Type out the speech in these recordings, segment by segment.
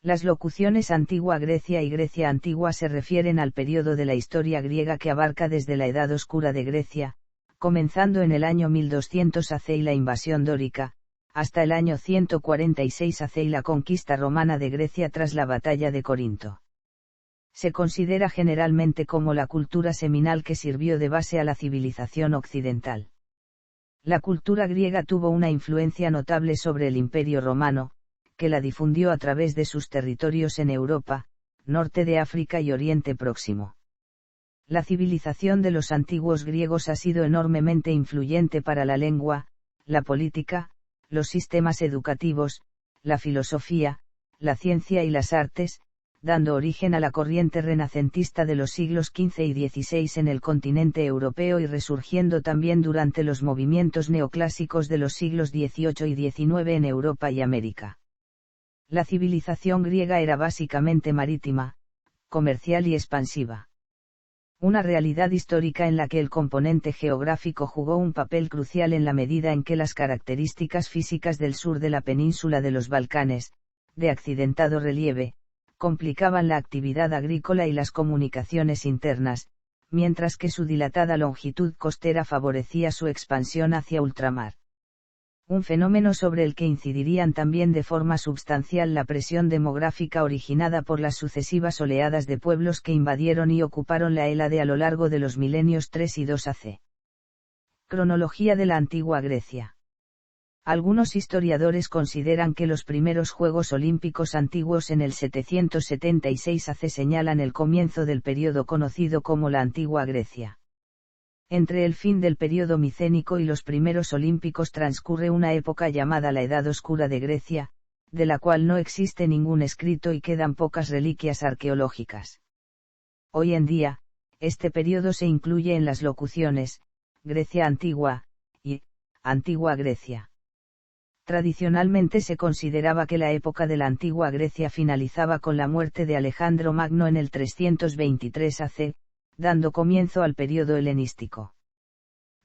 Las locuciones Antigua Grecia y Grecia Antigua se refieren al periodo de la historia griega que abarca desde la Edad Oscura de Grecia, comenzando en el año 1200 AC y la invasión dórica, hasta el año 146 AC y la conquista romana de Grecia tras la batalla de Corinto. Se considera generalmente como la cultura seminal que sirvió de base a la civilización occidental. La cultura griega tuvo una influencia notable sobre el Imperio Romano, que la difundió a través de sus territorios en Europa, norte de África y Oriente Próximo. La civilización de los antiguos griegos ha sido enormemente influyente para la lengua, la política, los sistemas educativos, la filosofía, la ciencia y las artes, dando origen a la corriente renacentista de los siglos XV y XVI en el continente europeo y resurgiendo también durante los movimientos neoclásicos de los siglos XVIII y XIX en Europa y América. La civilización griega era básicamente marítima, comercial y expansiva. Una realidad histórica en la que el componente geográfico jugó un papel crucial en la medida en que las características físicas del sur de la península de los Balcanes, de accidentado relieve, complicaban la actividad agrícola y las comunicaciones internas, mientras que su dilatada longitud costera favorecía su expansión hacia ultramar. Un fenómeno sobre el que incidirían también de forma substancial la presión demográfica originada por las sucesivas oleadas de pueblos que invadieron y ocuparon la Hélade a lo largo de los milenios 3 y 2 AC. Cronología de la antigua Grecia. Algunos historiadores consideran que los primeros Juegos Olímpicos antiguos en el 776 AC señalan el comienzo del período conocido como la antigua Grecia. Entre el fin del período micénico y los primeros olímpicos transcurre una época llamada la Edad Oscura de Grecia, de la cual no existe ningún escrito y quedan pocas reliquias arqueológicas. Hoy en día, este período se incluye en las locuciones, Grecia Antigua, y, Antigua Grecia. Tradicionalmente se consideraba que la época de la Antigua Grecia finalizaba con la muerte de Alejandro Magno en el 323 AC, dando comienzo al período helenístico.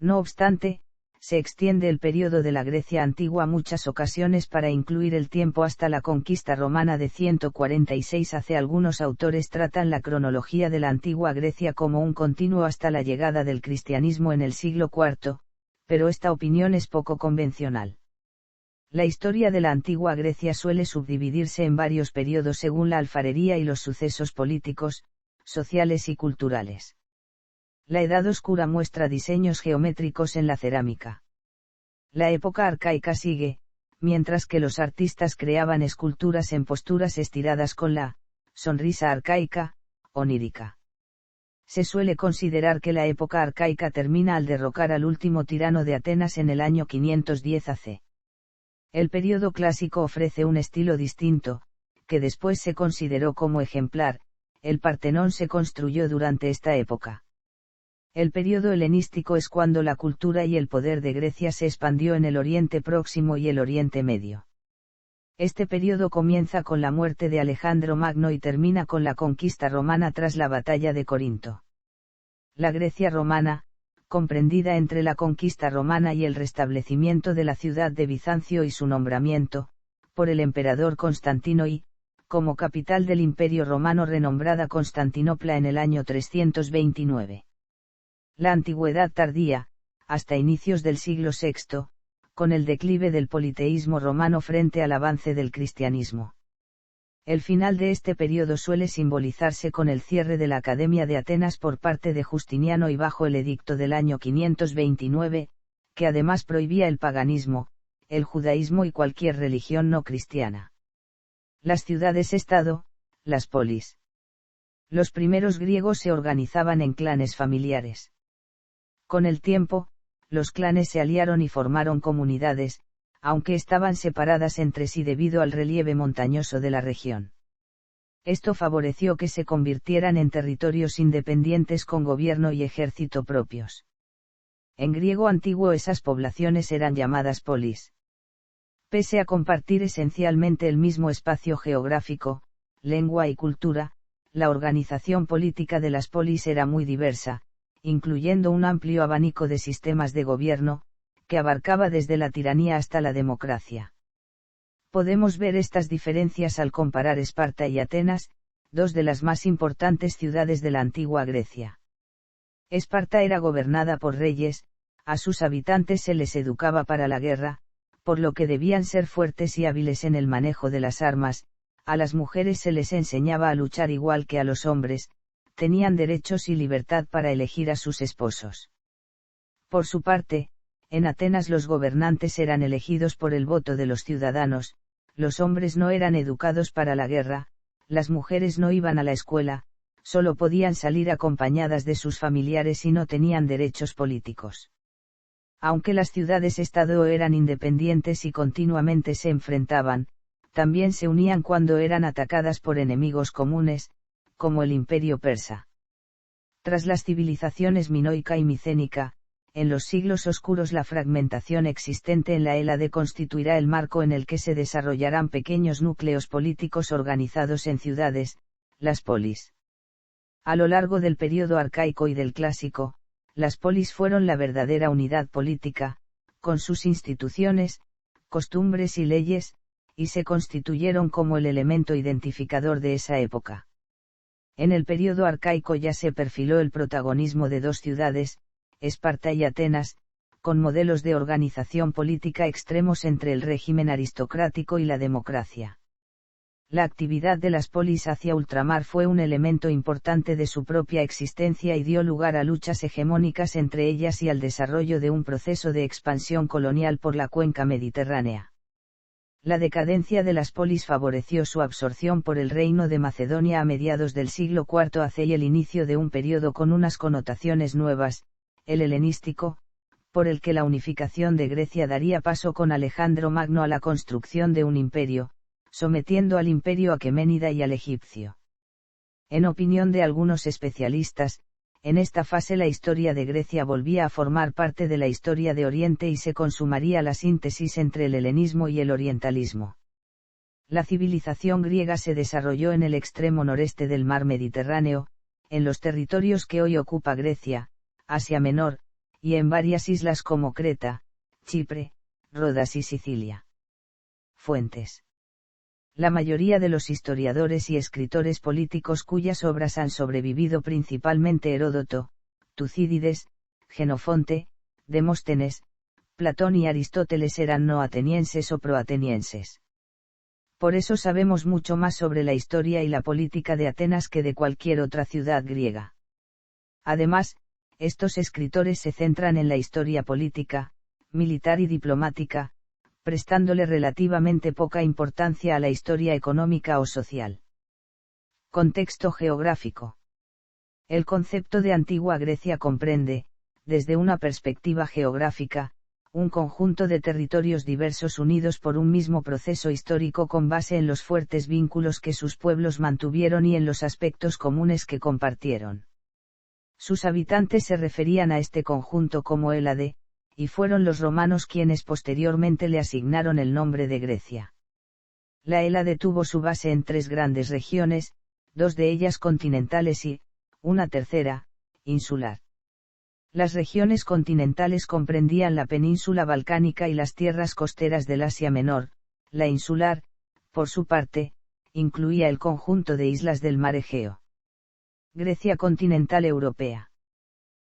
No obstante, se extiende el período de la Grecia antigua muchas ocasiones para incluir el tiempo hasta la conquista romana de 146 AC. Algunos autores tratan la cronología de la antigua Grecia como un continuo hasta la llegada del cristianismo en el siglo IV, pero esta opinión es poco convencional. La historia de la antigua Grecia suele subdividirse en varios periodos según la alfarería y los sucesos políticos, sociales y culturales. La Edad Oscura muestra diseños geométricos en la cerámica. La época arcaica sigue, mientras que los artistas creaban esculturas en posturas estiradas con la sonrisa arcaica, onírica. Se suele considerar que la época arcaica termina al derrocar al último tirano de Atenas en el año 510 AC. El período clásico ofrece un estilo distinto, que después se consideró como ejemplar. El Partenón se construyó durante esta época. El período helenístico es cuando la cultura y el poder de Grecia se expandió en el Oriente Próximo y el Oriente Medio. Este período comienza con la muerte de Alejandro Magno y termina con la conquista romana tras la batalla de Corinto. La Grecia romana, comprendida entre la conquista romana y el restablecimiento de la ciudad de Bizancio y su nombramiento, por el emperador Constantino y, como capital del Imperio Romano renombrada Constantinopla en el año 329. La antigüedad tardía, hasta inicios del siglo VI, con el declive del politeísmo romano frente al avance del cristianismo. El final de este periodo suele simbolizarse con el cierre de la Academia de Atenas por parte de Justiniano y bajo el edicto del año 529, que además prohibía el paganismo, el judaísmo y cualquier religión no cristiana. Las ciudades-estado, las polis. Los primeros griegos se organizaban en clanes familiares. Con el tiempo, los clanes se aliaron y formaron comunidades, aunque estaban separadas entre sí debido al relieve montañoso de la región. Esto favoreció que se convirtieran en territorios independientes con gobierno y ejército propios. En griego antiguo esas poblaciones eran llamadas polis. Pese a compartir esencialmente el mismo espacio geográfico, lengua y cultura, la organización política de las polis era muy diversa, incluyendo un amplio abanico de sistemas de gobierno, que abarcaba desde la tiranía hasta la democracia. Podemos ver estas diferencias al comparar Esparta y Atenas, dos de las más importantes ciudades de la antigua Grecia. Esparta era gobernada por reyes, a sus habitantes se les educaba para la guerra, por lo que debían ser fuertes y hábiles en el manejo de las armas, a las mujeres se les enseñaba a luchar igual que a los hombres, tenían derechos y libertad para elegir a sus esposos. Por su parte, en Atenas los gobernantes eran elegidos por el voto de los ciudadanos, los hombres no eran educados para la guerra, las mujeres no iban a la escuela, solo podían salir acompañadas de sus familiares y no tenían derechos políticos. Aunque las ciudades-estado eran independientes y continuamente se enfrentaban, también se unían cuando eran atacadas por enemigos comunes, como el Imperio persa. Tras las civilizaciones minoica y micénica, en los siglos oscuros la fragmentación existente en la Hélade constituirá el marco en el que se desarrollarán pequeños núcleos políticos organizados en ciudades, las polis. A lo largo del período arcaico y del clásico, las polis fueron la verdadera unidad política, con sus instituciones, costumbres y leyes, y se constituyeron como el elemento identificador de esa época. En el período arcaico ya se perfiló el protagonismo de dos ciudades, Esparta y Atenas, con modelos de organización política extremos entre el régimen aristocrático y la democracia. La actividad de las polis hacia ultramar fue un elemento importante de su propia existencia y dio lugar a luchas hegemónicas entre ellas y al desarrollo de un proceso de expansión colonial por la cuenca mediterránea. La decadencia de las polis favoreció su absorción por el reino de Macedonia a mediados del siglo IV AC y el inicio de un periodo con unas connotaciones nuevas, el helenístico, por el que la unificación de Grecia daría paso con Alejandro Magno a la construcción de un imperio, sometiendo al imperio aqueménida y al egipcio. En opinión de algunos especialistas, en esta fase la historia de Grecia volvía a formar parte de la historia de Oriente y se consumaría la síntesis entre el helenismo y el orientalismo. La civilización griega se desarrolló en el extremo noreste del mar Mediterráneo, en los territorios que hoy ocupa Grecia, Asia Menor, y en varias islas como Creta, Chipre, Rodas y Sicilia. Fuentes. La mayoría de los historiadores y escritores políticos cuyas obras han sobrevivido, principalmente Heródoto, Tucídides, Genofonte, Demóstenes, Platón y Aristóteles, eran no atenienses o proatenienses. Por eso sabemos mucho más sobre la historia y la política de Atenas que de cualquier otra ciudad griega. Además, estos escritores se centran en la historia política, militar y diplomática, prestándole relativamente poca importancia a la historia económica o social. Contexto geográfico. El concepto de Antigua Grecia comprende, desde una perspectiva geográfica, un conjunto de territorios diversos unidos por un mismo proceso histórico con base en los fuertes vínculos que sus pueblos mantuvieron y en los aspectos comunes que compartieron. Sus habitantes se referían a este conjunto como Hélade, y fueron los romanos quienes posteriormente le asignaron el nombre de Grecia. La Hélade tuvo su base en tres grandes regiones, dos de ellas continentales y, una tercera, insular. Las regiones continentales comprendían la península balcánica y las tierras costeras del Asia Menor, la insular, por su parte, incluía el conjunto de islas del mar Egeo. Grecia continental europea.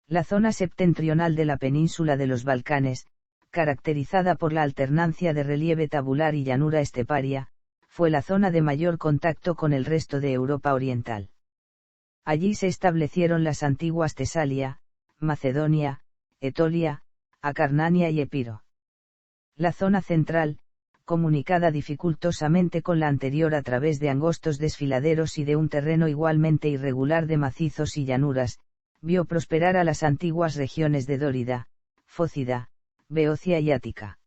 La zona septentrional de la península de los Balcanes, caracterizada por la alternancia de relieve tabular y llanura esteparia, fue la zona de mayor contacto con el resto de Europa oriental. Allí se establecieron las antiguas Tesalia, Macedonia, Etolia, Acarnania y Epiro. La zona central, comunicada dificultosamente con la anterior a través de angostos desfiladeros y de un terreno igualmente irregular de macizos y llanuras, vio prosperar a las antiguas regiones de Dórida, Fócida, Beocia y Ática.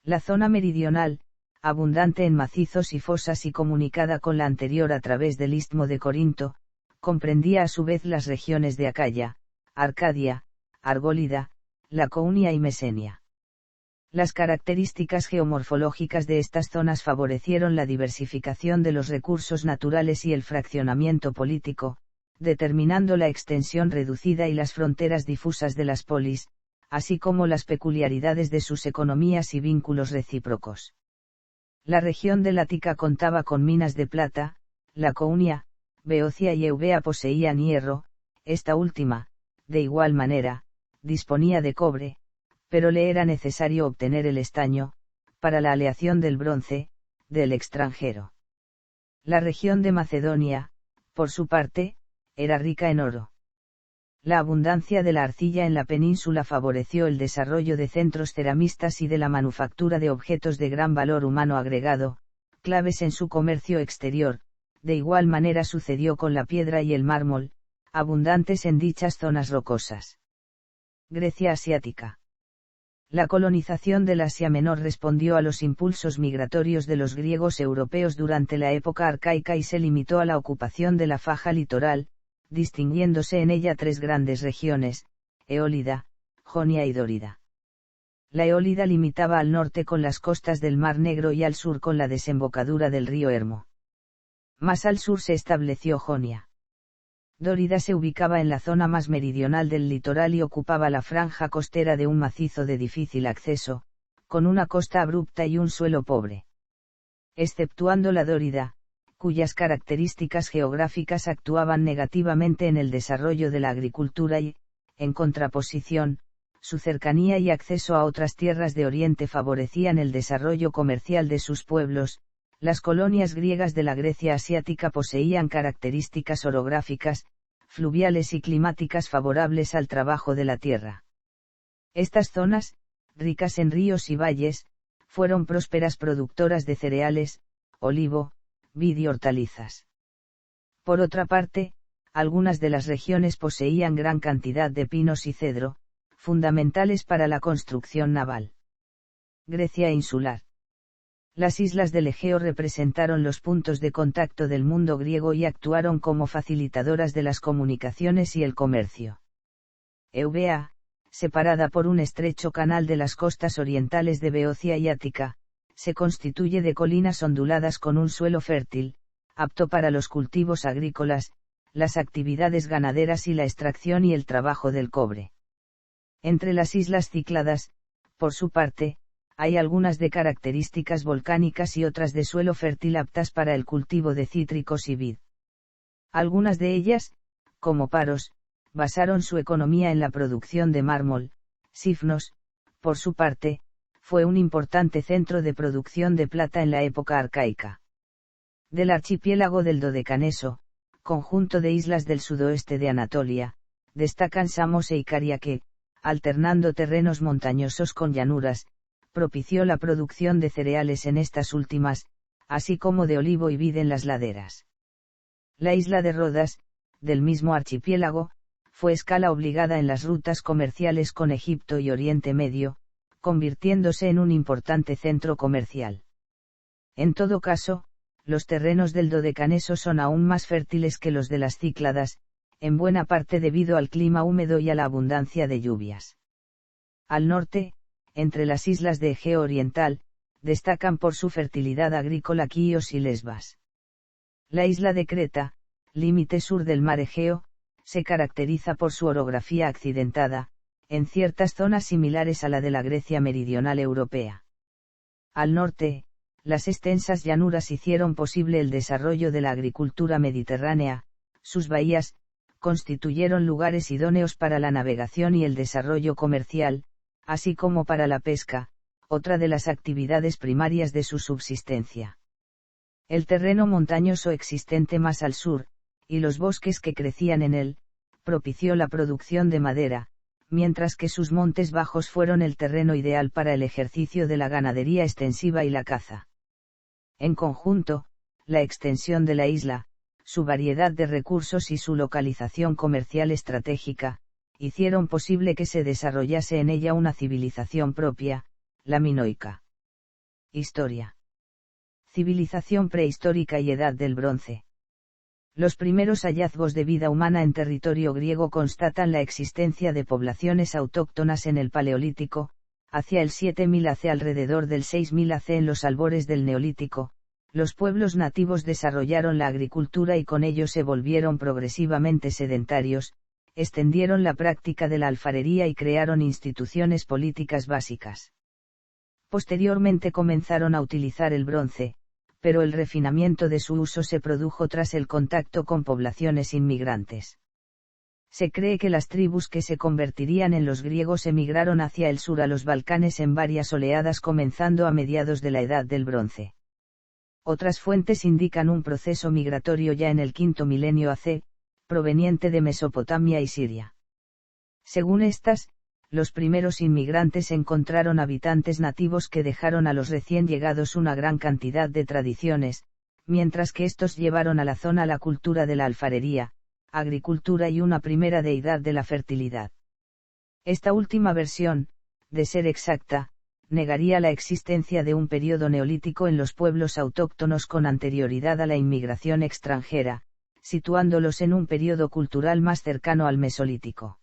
La zona meridional, abundante en macizos y fosas y comunicada con la anterior a través del Istmo de Corinto, comprendía a su vez las regiones de Acaya, Arcadia, Argólida, Laconia y Mesenia. Las características geomorfológicas de estas zonas favorecieron la diversificación de los recursos naturales y el fraccionamiento político, determinando la extensión reducida y las fronteras difusas de las polis, así como las peculiaridades de sus economías y vínculos recíprocos. La región del Ática contaba con minas de plata, Laconia, Beocia y Eubea poseían hierro, esta última, de igual manera, disponía de cobre, pero le era necesario obtener el estaño, para la aleación del bronce, del extranjero. La región de Macedonia, por su parte, era rica en oro. La abundancia de la arcilla en la península favoreció el desarrollo de centros ceramistas y de la manufactura de objetos de gran valor humano agregado, claves en su comercio exterior. De igual manera sucedió con la piedra y el mármol, abundantes en dichas zonas rocosas. Grecia asiática. La colonización del Asia Menor respondió a los impulsos migratorios de los griegos europeos durante la época arcaica y se limitó a la ocupación de la faja litoral, distinguiéndose en ella tres grandes regiones, Eólida, Jonia y Dórida. La Eólida limitaba al norte con las costas del Mar Negro y al sur con la desembocadura del río Hermo. Más al sur se estableció Jonia. Dórida se ubicaba en la zona más meridional del litoral y ocupaba la franja costera de un macizo de difícil acceso, con una costa abrupta y un suelo pobre. Exceptuando la Dórida, cuyas características geográficas actuaban negativamente en el desarrollo de la agricultura y, en contraposición, su cercanía y acceso a otras tierras de Oriente favorecían el desarrollo comercial de sus pueblos. Las colonias griegas de la Grecia asiática poseían características orográficas, fluviales y climáticas favorables al trabajo de la tierra. Estas zonas, ricas en ríos y valles, fueron prósperas productoras de cereales, olivo, vid y hortalizas. Por otra parte, algunas de las regiones poseían gran cantidad de pinos y cedro, fundamentales para la construcción naval. Grecia insular. Las islas del Egeo representaron los puntos de contacto del mundo griego y actuaron como facilitadoras de las comunicaciones y el comercio. Eubea, separada por un estrecho canal de las costas orientales de Beocia y Ática, se constituye de colinas onduladas con un suelo fértil, apto para los cultivos agrícolas, las actividades ganaderas y la extracción y el trabajo del cobre. Entre las islas Cícladas, por su parte, hay algunas de características volcánicas y otras de suelo fértil aptas para el cultivo de cítricos y vid. Algunas de ellas, como Paros, basaron su economía en la producción de mármol. Sifnos, por su parte, fue un importante centro de producción de plata en la época arcaica. Del archipiélago del Dodecaneso, conjunto de islas del sudoeste de Anatolia, destacan Samos e Icaria que, alternando terrenos montañosos con llanuras, propició la producción de cereales en estas últimas, así como de olivo y vid en las laderas. La isla de Rodas, del mismo archipiélago, fue escala obligada en las rutas comerciales con Egipto y Oriente Medio, convirtiéndose en un importante centro comercial. En todo caso, los terrenos del Dodecaneso son aún más fértiles que los de las Cícladas, en buena parte debido al clima húmedo y a la abundancia de lluvias. Al norte, entre las islas de Egeo Oriental, destacan por su fertilidad agrícola Quíos y Lesbas. La isla de Creta, límite sur del mar Egeo, se caracteriza por su orografía accidentada, en ciertas zonas similares a la de la Grecia meridional europea. Al norte, las extensas llanuras hicieron posible el desarrollo de la agricultura mediterránea, sus bahías, constituyeron lugares idóneos para la navegación y el desarrollo comercial, así como para la pesca, otra de las actividades primarias de su subsistencia. El terreno montañoso existente más al sur, y los bosques que crecían en él, propició la producción de madera, mientras que sus montes bajos fueron el terreno ideal para el ejercicio de la ganadería extensiva y la caza. En conjunto, la extensión de la isla, su variedad de recursos y su localización comercial estratégica, hicieron posible que se desarrollase en ella una civilización propia, la minoica. Historia. Civilización prehistórica y Edad del Bronce. Los primeros hallazgos de vida humana en territorio griego constatan la existencia de poblaciones autóctonas en el Paleolítico, hacia el 7000 AC alrededor del 6000 AC en los albores del Neolítico. Los pueblos nativos desarrollaron la agricultura y con ello se volvieron progresivamente sedentarios, extendieron la práctica de la alfarería y crearon instituciones políticas básicas. Posteriormente comenzaron a utilizar el bronce, pero el refinamiento de su uso se produjo tras el contacto con poblaciones inmigrantes. Se cree que las tribus que se convertirían en los griegos emigraron hacia el sur a los Balcanes en varias oleadas comenzando a mediados de la Edad del Bronce. Otras fuentes indican un proceso migratorio ya en el quinto milenio AC, proveniente de Mesopotamia y Siria. Según estas, los primeros inmigrantes encontraron habitantes nativos que dejaron a los recién llegados una gran cantidad de tradiciones, mientras que estos llevaron a la zona la cultura de la alfarería, agricultura y una primera deidad de la fertilidad. Esta última versión, de ser exacta, negaría la existencia de un período neolítico en los pueblos autóctonos con anterioridad a la inmigración extranjera, situándolos en un período cultural más cercano al mesolítico.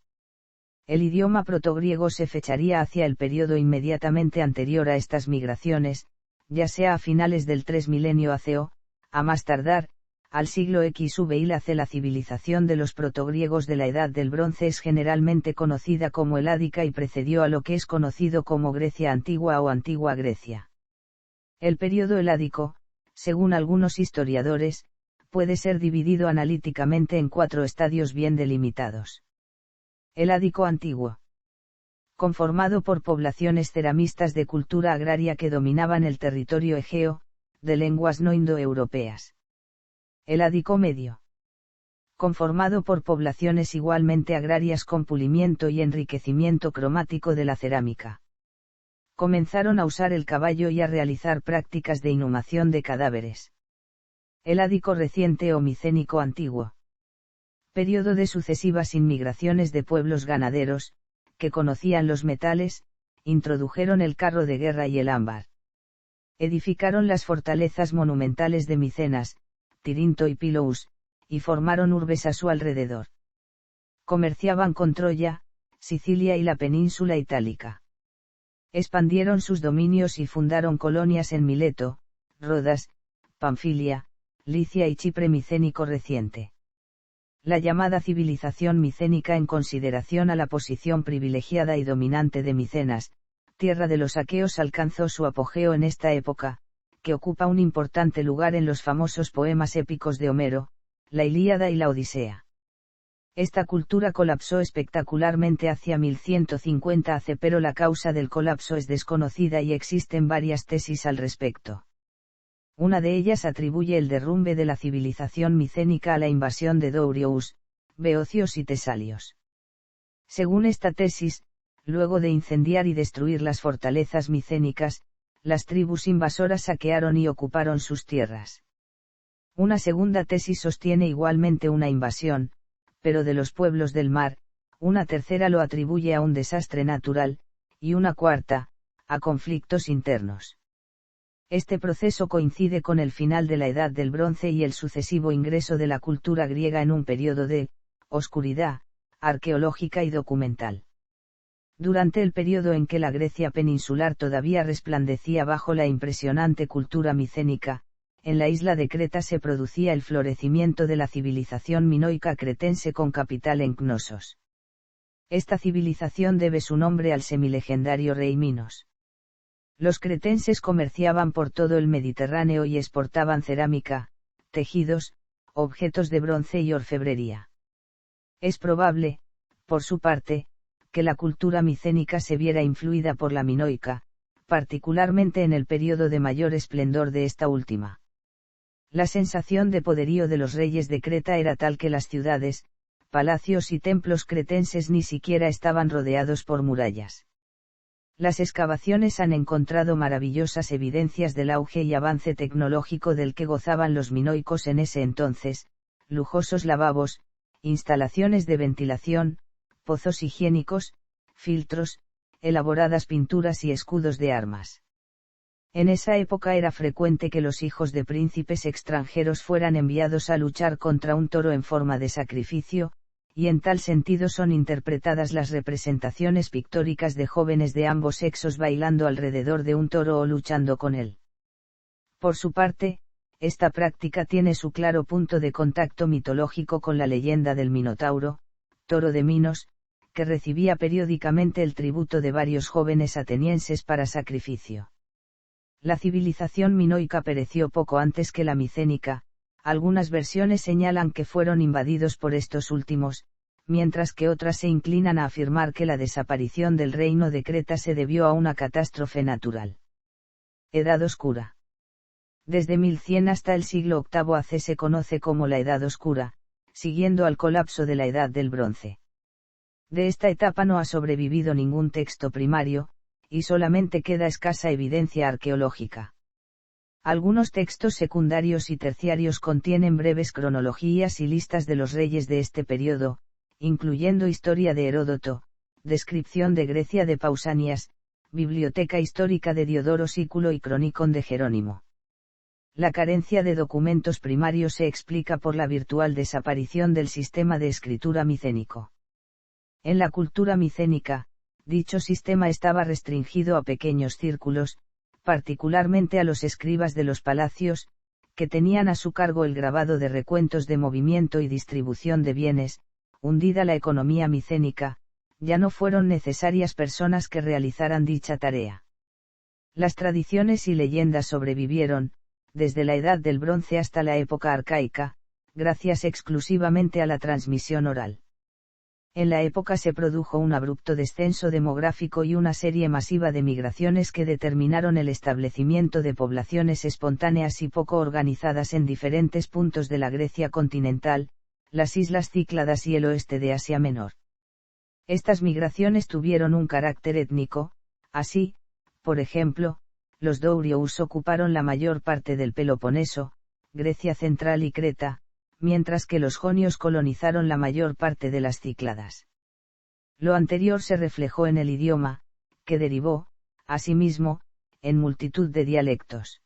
El idioma protogriego se fecharía hacia el período inmediatamente anterior a estas migraciones, ya sea a finales del 3 milenio AC o, a más tardar, al siglo XV. La civilización de los protogriegos de la Edad del Bronce es generalmente conocida como heládica y precedió a lo que es conocido como Grecia Antigua o Antigua Grecia. El período heládico, según algunos historiadores, puede ser dividido analíticamente en 4 estadios bien delimitados. Heládico antiguo. Conformado por poblaciones ceramistas de cultura agraria que dominaban el territorio egeo, de lenguas no indoeuropeas. Heládico medio. Conformado por poblaciones igualmente agrarias con pulimiento y enriquecimiento cromático de la cerámica. Comenzaron a usar el caballo y a realizar prácticas de inhumación de cadáveres. Heládico reciente o micénico antiguo. Período de sucesivas inmigraciones de pueblos ganaderos, que conocían los metales, introdujeron el carro de guerra y el ámbar. Edificaron las fortalezas monumentales de Micenas, Tirinto y Pilous, y formaron urbes a su alrededor. Comerciaban con Troya, Sicilia y la península itálica. Expandieron sus dominios y fundaron colonias en Mileto, Rodas, Panfilia, Licia y Chipre micénico reciente. La llamada civilización micénica en consideración a la posición privilegiada y dominante de Micenas, tierra de los aqueos, alcanzó su apogeo en esta época, que ocupa un importante lugar en los famosos poemas épicos de Homero, la Ilíada y la Odisea. Esta cultura colapsó espectacularmente hacia 1150 AC, pero la causa del colapso es desconocida y existen varias tesis al respecto. Una de ellas atribuye el derrumbe de la civilización micénica a la invasión de Dourious, beocios y tesalios. Según esta tesis, luego de incendiar y destruir las fortalezas micénicas, las tribus invasoras saquearon y ocuparon sus tierras. Una segunda tesis sostiene igualmente una invasión, pero de los pueblos del mar, una tercera lo atribuye a un desastre natural, y una cuarta, a conflictos internos. Este proceso coincide con el final de la Edad del Bronce y el sucesivo ingreso de la cultura griega en un periodo de oscuridad arqueológica y documental. Durante el periodo en que la Grecia peninsular todavía resplandecía bajo la impresionante cultura micénica, en la isla de Creta se producía el florecimiento de la civilización minoica cretense con capital en Cnosos. Esta civilización debe su nombre al semilegendario rey Minos. Los cretenses comerciaban por todo el Mediterráneo y exportaban cerámica, tejidos, objetos de bronce y orfebrería. Es probable, por su parte, que la cultura micénica se viera influida por la minoica, particularmente en el periodo de mayor esplendor de esta última. La sensación de poderío de los reyes de Creta era tal que las ciudades, palacios y templos cretenses ni siquiera estaban rodeados por murallas. Las excavaciones han encontrado maravillosas evidencias del auge y avance tecnológico del que gozaban los minoicos en ese entonces, lujosos lavabos, instalaciones de ventilación, pozos higiénicos, filtros, elaboradas pinturas y escudos de armas. En esa época era frecuente que los hijos de príncipes extranjeros fueran enviados a luchar contra un toro en forma de sacrificio, y en tal sentido son interpretadas las representaciones pictóricas de jóvenes de ambos sexos bailando alrededor de un toro o luchando con él. Por su parte, esta práctica tiene su claro punto de contacto mitológico con la leyenda del Minotauro, toro de Minos, que recibía periódicamente el tributo de varios jóvenes atenienses para sacrificio. La civilización minoica pereció poco antes que la micénica, algunas versiones señalan que fueron invadidos por estos últimos, mientras que otras se inclinan a afirmar que la desaparición del reino de Creta se debió a una catástrofe natural. Edad Oscura. Desde 1100 hasta el siglo VIII AC se conoce como la Edad Oscura, siguiendo al colapso de la Edad del Bronce. De esta etapa no ha sobrevivido ningún texto primario, y solamente queda escasa evidencia arqueológica. Algunos textos secundarios y terciarios contienen breves cronologías y listas de los reyes de este periodo, incluyendo Historia de Heródoto, Descripción de Grecia de Pausanias, Biblioteca Histórica de Diodoro Sículo y Cronicón de Jerónimo. La carencia de documentos primarios se explica por la virtual desaparición del sistema de escritura micénico. En la cultura micénica, dicho sistema estaba restringido a pequeños círculos, particularmente a los escribas de los palacios, que tenían a su cargo el grabado de recuentos de movimiento y distribución de bienes. Hundida la economía micénica, ya no fueron necesarias personas que realizaran dicha tarea. Las tradiciones y leyendas sobrevivieron, desde la Edad del Bronce hasta la época arcaica, gracias exclusivamente a la transmisión oral. En la época se produjo un abrupto descenso demográfico y una serie masiva de migraciones que determinaron el establecimiento de poblaciones espontáneas y poco organizadas en diferentes puntos de la Grecia continental, las islas Cícladas y el oeste de Asia Menor. Estas migraciones tuvieron un carácter étnico, así, por ejemplo, los dourios ocuparon la mayor parte del Peloponeso, Grecia central y Creta, mientras que los jonios colonizaron la mayor parte de las Cícladas. Lo anterior se reflejó en el idioma, que derivó, asimismo, en multitud de dialectos.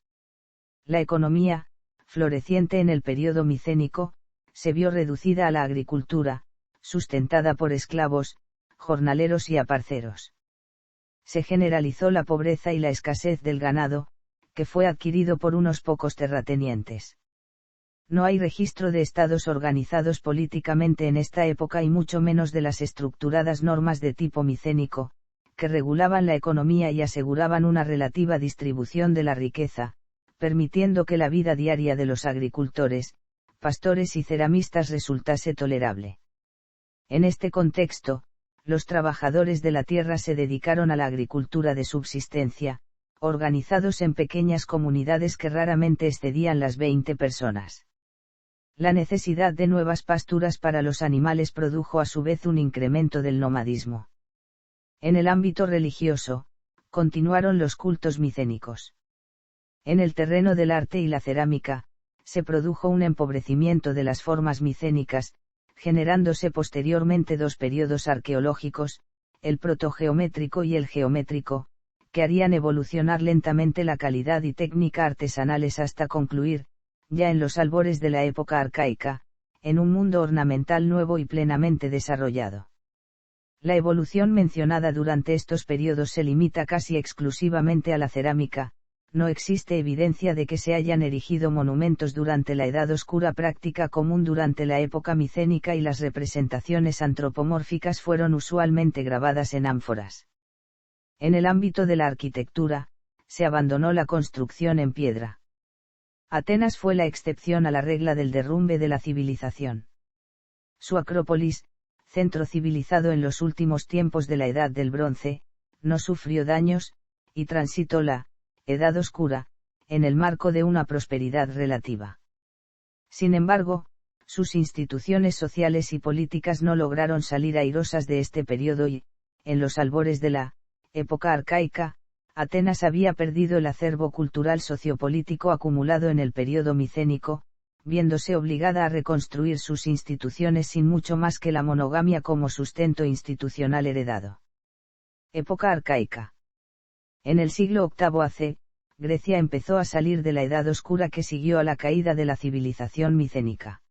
La economía, floreciente en el período micénico, se vio reducida a la agricultura, sustentada por esclavos, jornaleros y aparceros. Se generalizó la pobreza y la escasez del ganado, que fue adquirido por unos pocos terratenientes. No hay registro de estados organizados políticamente en esta época y mucho menos de las estructuradas normas de tipo micénico, que regulaban la economía y aseguraban una relativa distribución de la riqueza, permitiendo que la vida diaria de los agricultores, pastores y ceramistas resultase tolerable. En este contexto, los trabajadores de la tierra se dedicaron a la agricultura de subsistencia, organizados en pequeñas comunidades que raramente excedían las 20 personas. La necesidad de nuevas pasturas para los animales produjo a su vez un incremento del nomadismo. En el ámbito religioso, continuaron los cultos micénicos. En el terreno del arte y la cerámica, se produjo un empobrecimiento de las formas micénicas, generándose posteriormente dos periodos arqueológicos, el protogeométrico y el geométrico, que harían evolucionar lentamente la calidad y técnica artesanales hasta concluir, ya en los albores de la época arcaica, en un mundo ornamental nuevo y plenamente desarrollado. La evolución mencionada durante estos periodos se limita casi exclusivamente a la cerámica. No existe evidencia de que se hayan erigido monumentos durante la Edad Oscura, práctica común durante la época micénica, y las representaciones antropomórficas fueron usualmente grabadas en ánforas. En el ámbito de la arquitectura, se abandonó la construcción en piedra. Atenas fue la excepción a la regla del derrumbe de la civilización. Su Acrópolis, centro civilizado en los últimos tiempos de la Edad del Bronce, no sufrió daños, y transitó la Edad Oscura, en el marco de una prosperidad relativa. Sin embargo, sus instituciones sociales y políticas no lograron salir airosas de este periodo y, en los albores de la época arcaica, Atenas había perdido el acervo cultural sociopolítico acumulado en el periodo micénico, viéndose obligada a reconstruir sus instituciones sin mucho más que la monogamia como sustento institucional heredado. Época arcaica. En el siglo VIII AC, Grecia empezó a salir de la Edad Oscura que siguió a la caída de la civilización micénica.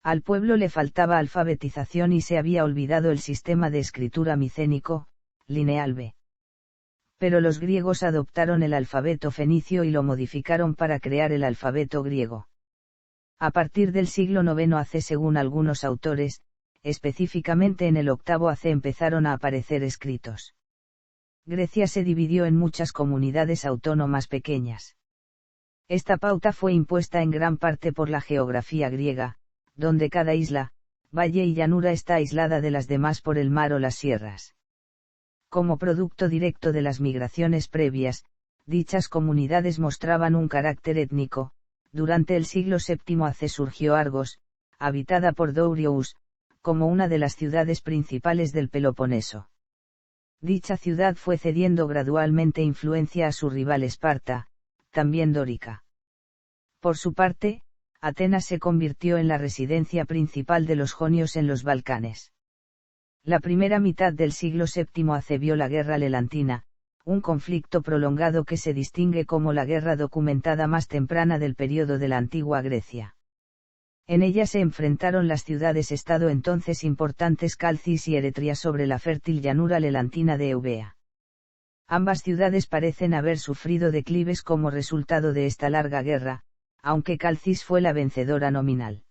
Al pueblo le faltaba alfabetización y se había olvidado el sistema de escritura micénico, lineal B. Pero los griegos adoptaron el alfabeto fenicio y lo modificaron para crear el alfabeto griego. A partir del siglo IX AC, según algunos autores, específicamente en el VIII AC empezaron a aparecer escritos. Grecia se dividió en muchas comunidades autónomas pequeñas. Esta pauta fue impuesta en gran parte por la geografía griega, donde cada isla, valle y llanura está aislada de las demás por el mar o las sierras. Como producto directo de las migraciones previas, dichas comunidades mostraban un carácter étnico. Durante el siglo VII AC surgió Argos, habitada por Dourious, como una de las ciudades principales del Peloponeso. Dicha ciudad fue cediendo gradualmente influencia a su rival Esparta, también dórica. Por su parte, Atenas se convirtió en la residencia principal de los jonios en los Balcanes. La primera mitad del siglo VII AC vio la Guerra Lelantina, un conflicto prolongado que se distingue como la guerra documentada más temprana del período de la antigua Grecia. En ella se enfrentaron las ciudades-estado entonces importantes Calcis y Eretria sobre la fértil llanura lelantina de Eubea. Ambas ciudades parecen haber sufrido declives como resultado de esta larga guerra, aunque Calcis fue la vencedora nominal.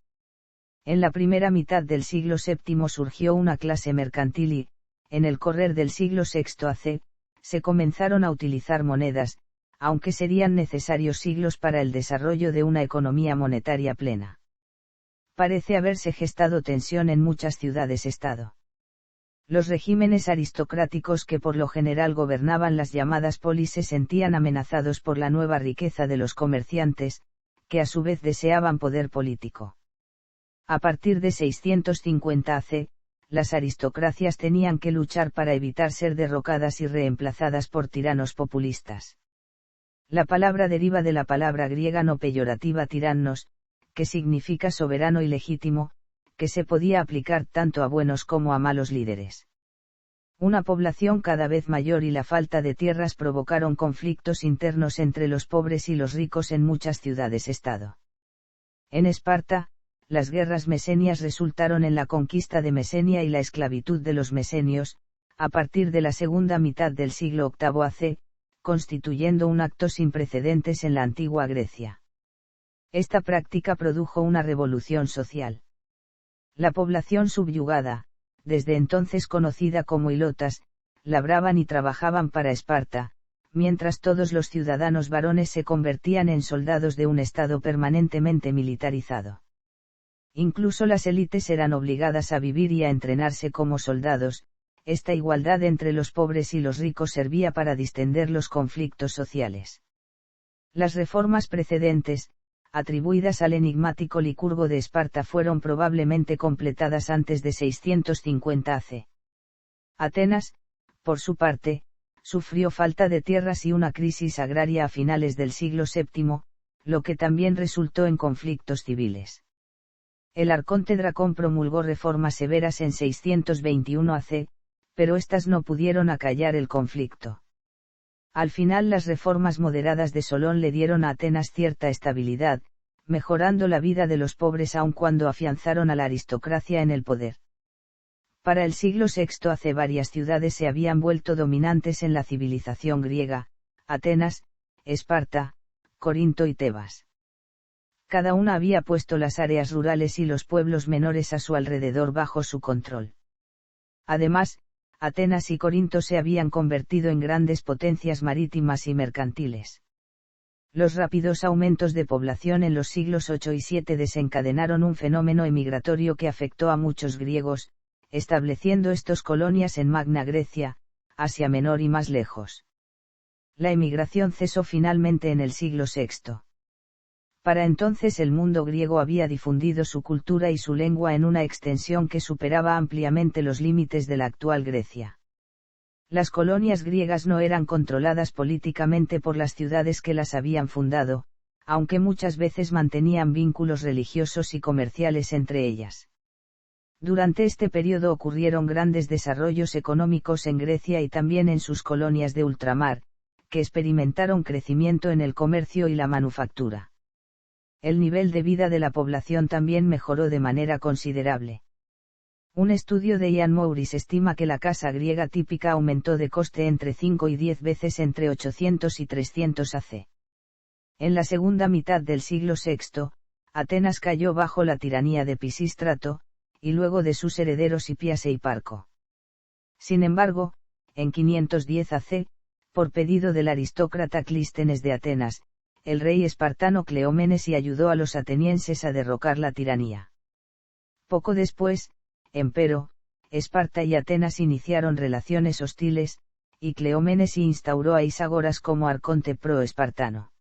En la primera mitad del siglo VII surgió una clase mercantil y, en el correr del siglo VI AC, se comenzaron a utilizar monedas, aunque serían necesarios siglos para el desarrollo de una economía monetaria plena. Parece haberse gestado tensión en muchas ciudades-estado. Los regímenes aristocráticos que por lo general gobernaban las llamadas polis se sentían amenazados por la nueva riqueza de los comerciantes, que a su vez deseaban poder político. A partir de 650 AC, las aristocracias tenían que luchar para evitar ser derrocadas y reemplazadas por tiranos populistas. La palabra deriva de la palabra griega no peyorativa tirannos, que significa soberano y legítimo, que se podía aplicar tanto a buenos como a malos líderes. Una población cada vez mayor y la falta de tierras provocaron conflictos internos entre los pobres y los ricos en muchas ciudades-estado. En Esparta, las guerras mesenias resultaron en la conquista de Mesenia y la esclavitud de los mesenios, a partir de la segunda mitad del siglo VIII AC, constituyendo un acto sin precedentes en la antigua Grecia. Esta práctica produjo una revolución social. La población subyugada, desde entonces conocida como ilotas, labraban y trabajaban para Esparta, mientras todos los ciudadanos varones se convertían en soldados de un estado permanentemente militarizado. Incluso las élites eran obligadas a vivir y a entrenarse como soldados. Esta igualdad entre los pobres y los ricos servía para distender los conflictos sociales. Las reformas precedentes, atribuidas al enigmático Licurgo de Esparta, fueron probablemente completadas antes de 650 AC. Atenas, por su parte, sufrió falta de tierras y una crisis agraria a finales del siglo VII, lo que también resultó en conflictos civiles. El arconte Dracón promulgó reformas severas en 621 AC, pero estas no pudieron acallar el conflicto. Al final las reformas moderadas de Solón le dieron a Atenas cierta estabilidad, mejorando la vida de los pobres aun cuando afianzaron a la aristocracia en el poder. Para el siglo VI AC varias ciudades se habían vuelto dominantes en la civilización griega: Atenas, Esparta, Corinto y Tebas. Cada una había puesto las áreas rurales y los pueblos menores a su alrededor bajo su control. Además, Atenas y Corinto se habían convertido en grandes potencias marítimas y mercantiles. Los rápidos aumentos de población en los siglos VIII y VII desencadenaron un fenómeno emigratorio que afectó a muchos griegos, estableciendo estos colonias en Magna Grecia, Asia Menor y más lejos. La emigración cesó finalmente en el siglo VI. Para entonces el mundo griego había difundido su cultura y su lengua en una extensión que superaba ampliamente los límites de la actual Grecia. Las colonias griegas no eran controladas políticamente por las ciudades que las habían fundado, aunque muchas veces mantenían vínculos religiosos y comerciales entre ellas. Durante este periodo ocurrieron grandes desarrollos económicos en Grecia y también en sus colonias de ultramar, que experimentaron crecimiento en el comercio y la manufactura. El nivel de vida de la población también mejoró de manera considerable. Un estudio de Ian Mouris estima que la casa griega típica aumentó de coste entre 5 y 10 veces entre 800 y 300 AC. En la segunda mitad del siglo VI, Atenas cayó bajo la tiranía de Pisístrato, y luego de sus herederos Hipias e Hiparco. Sin embargo, En 510 AC, por pedido del aristócrata Clístenes de Atenas, el rey espartano Cleómenes y ayudó a los atenienses a derrocar la tiranía. Poco después, empero, Esparta y Atenas iniciaron relaciones hostiles, y Cleómenes instauró a Isagoras como arconte pro-espartano.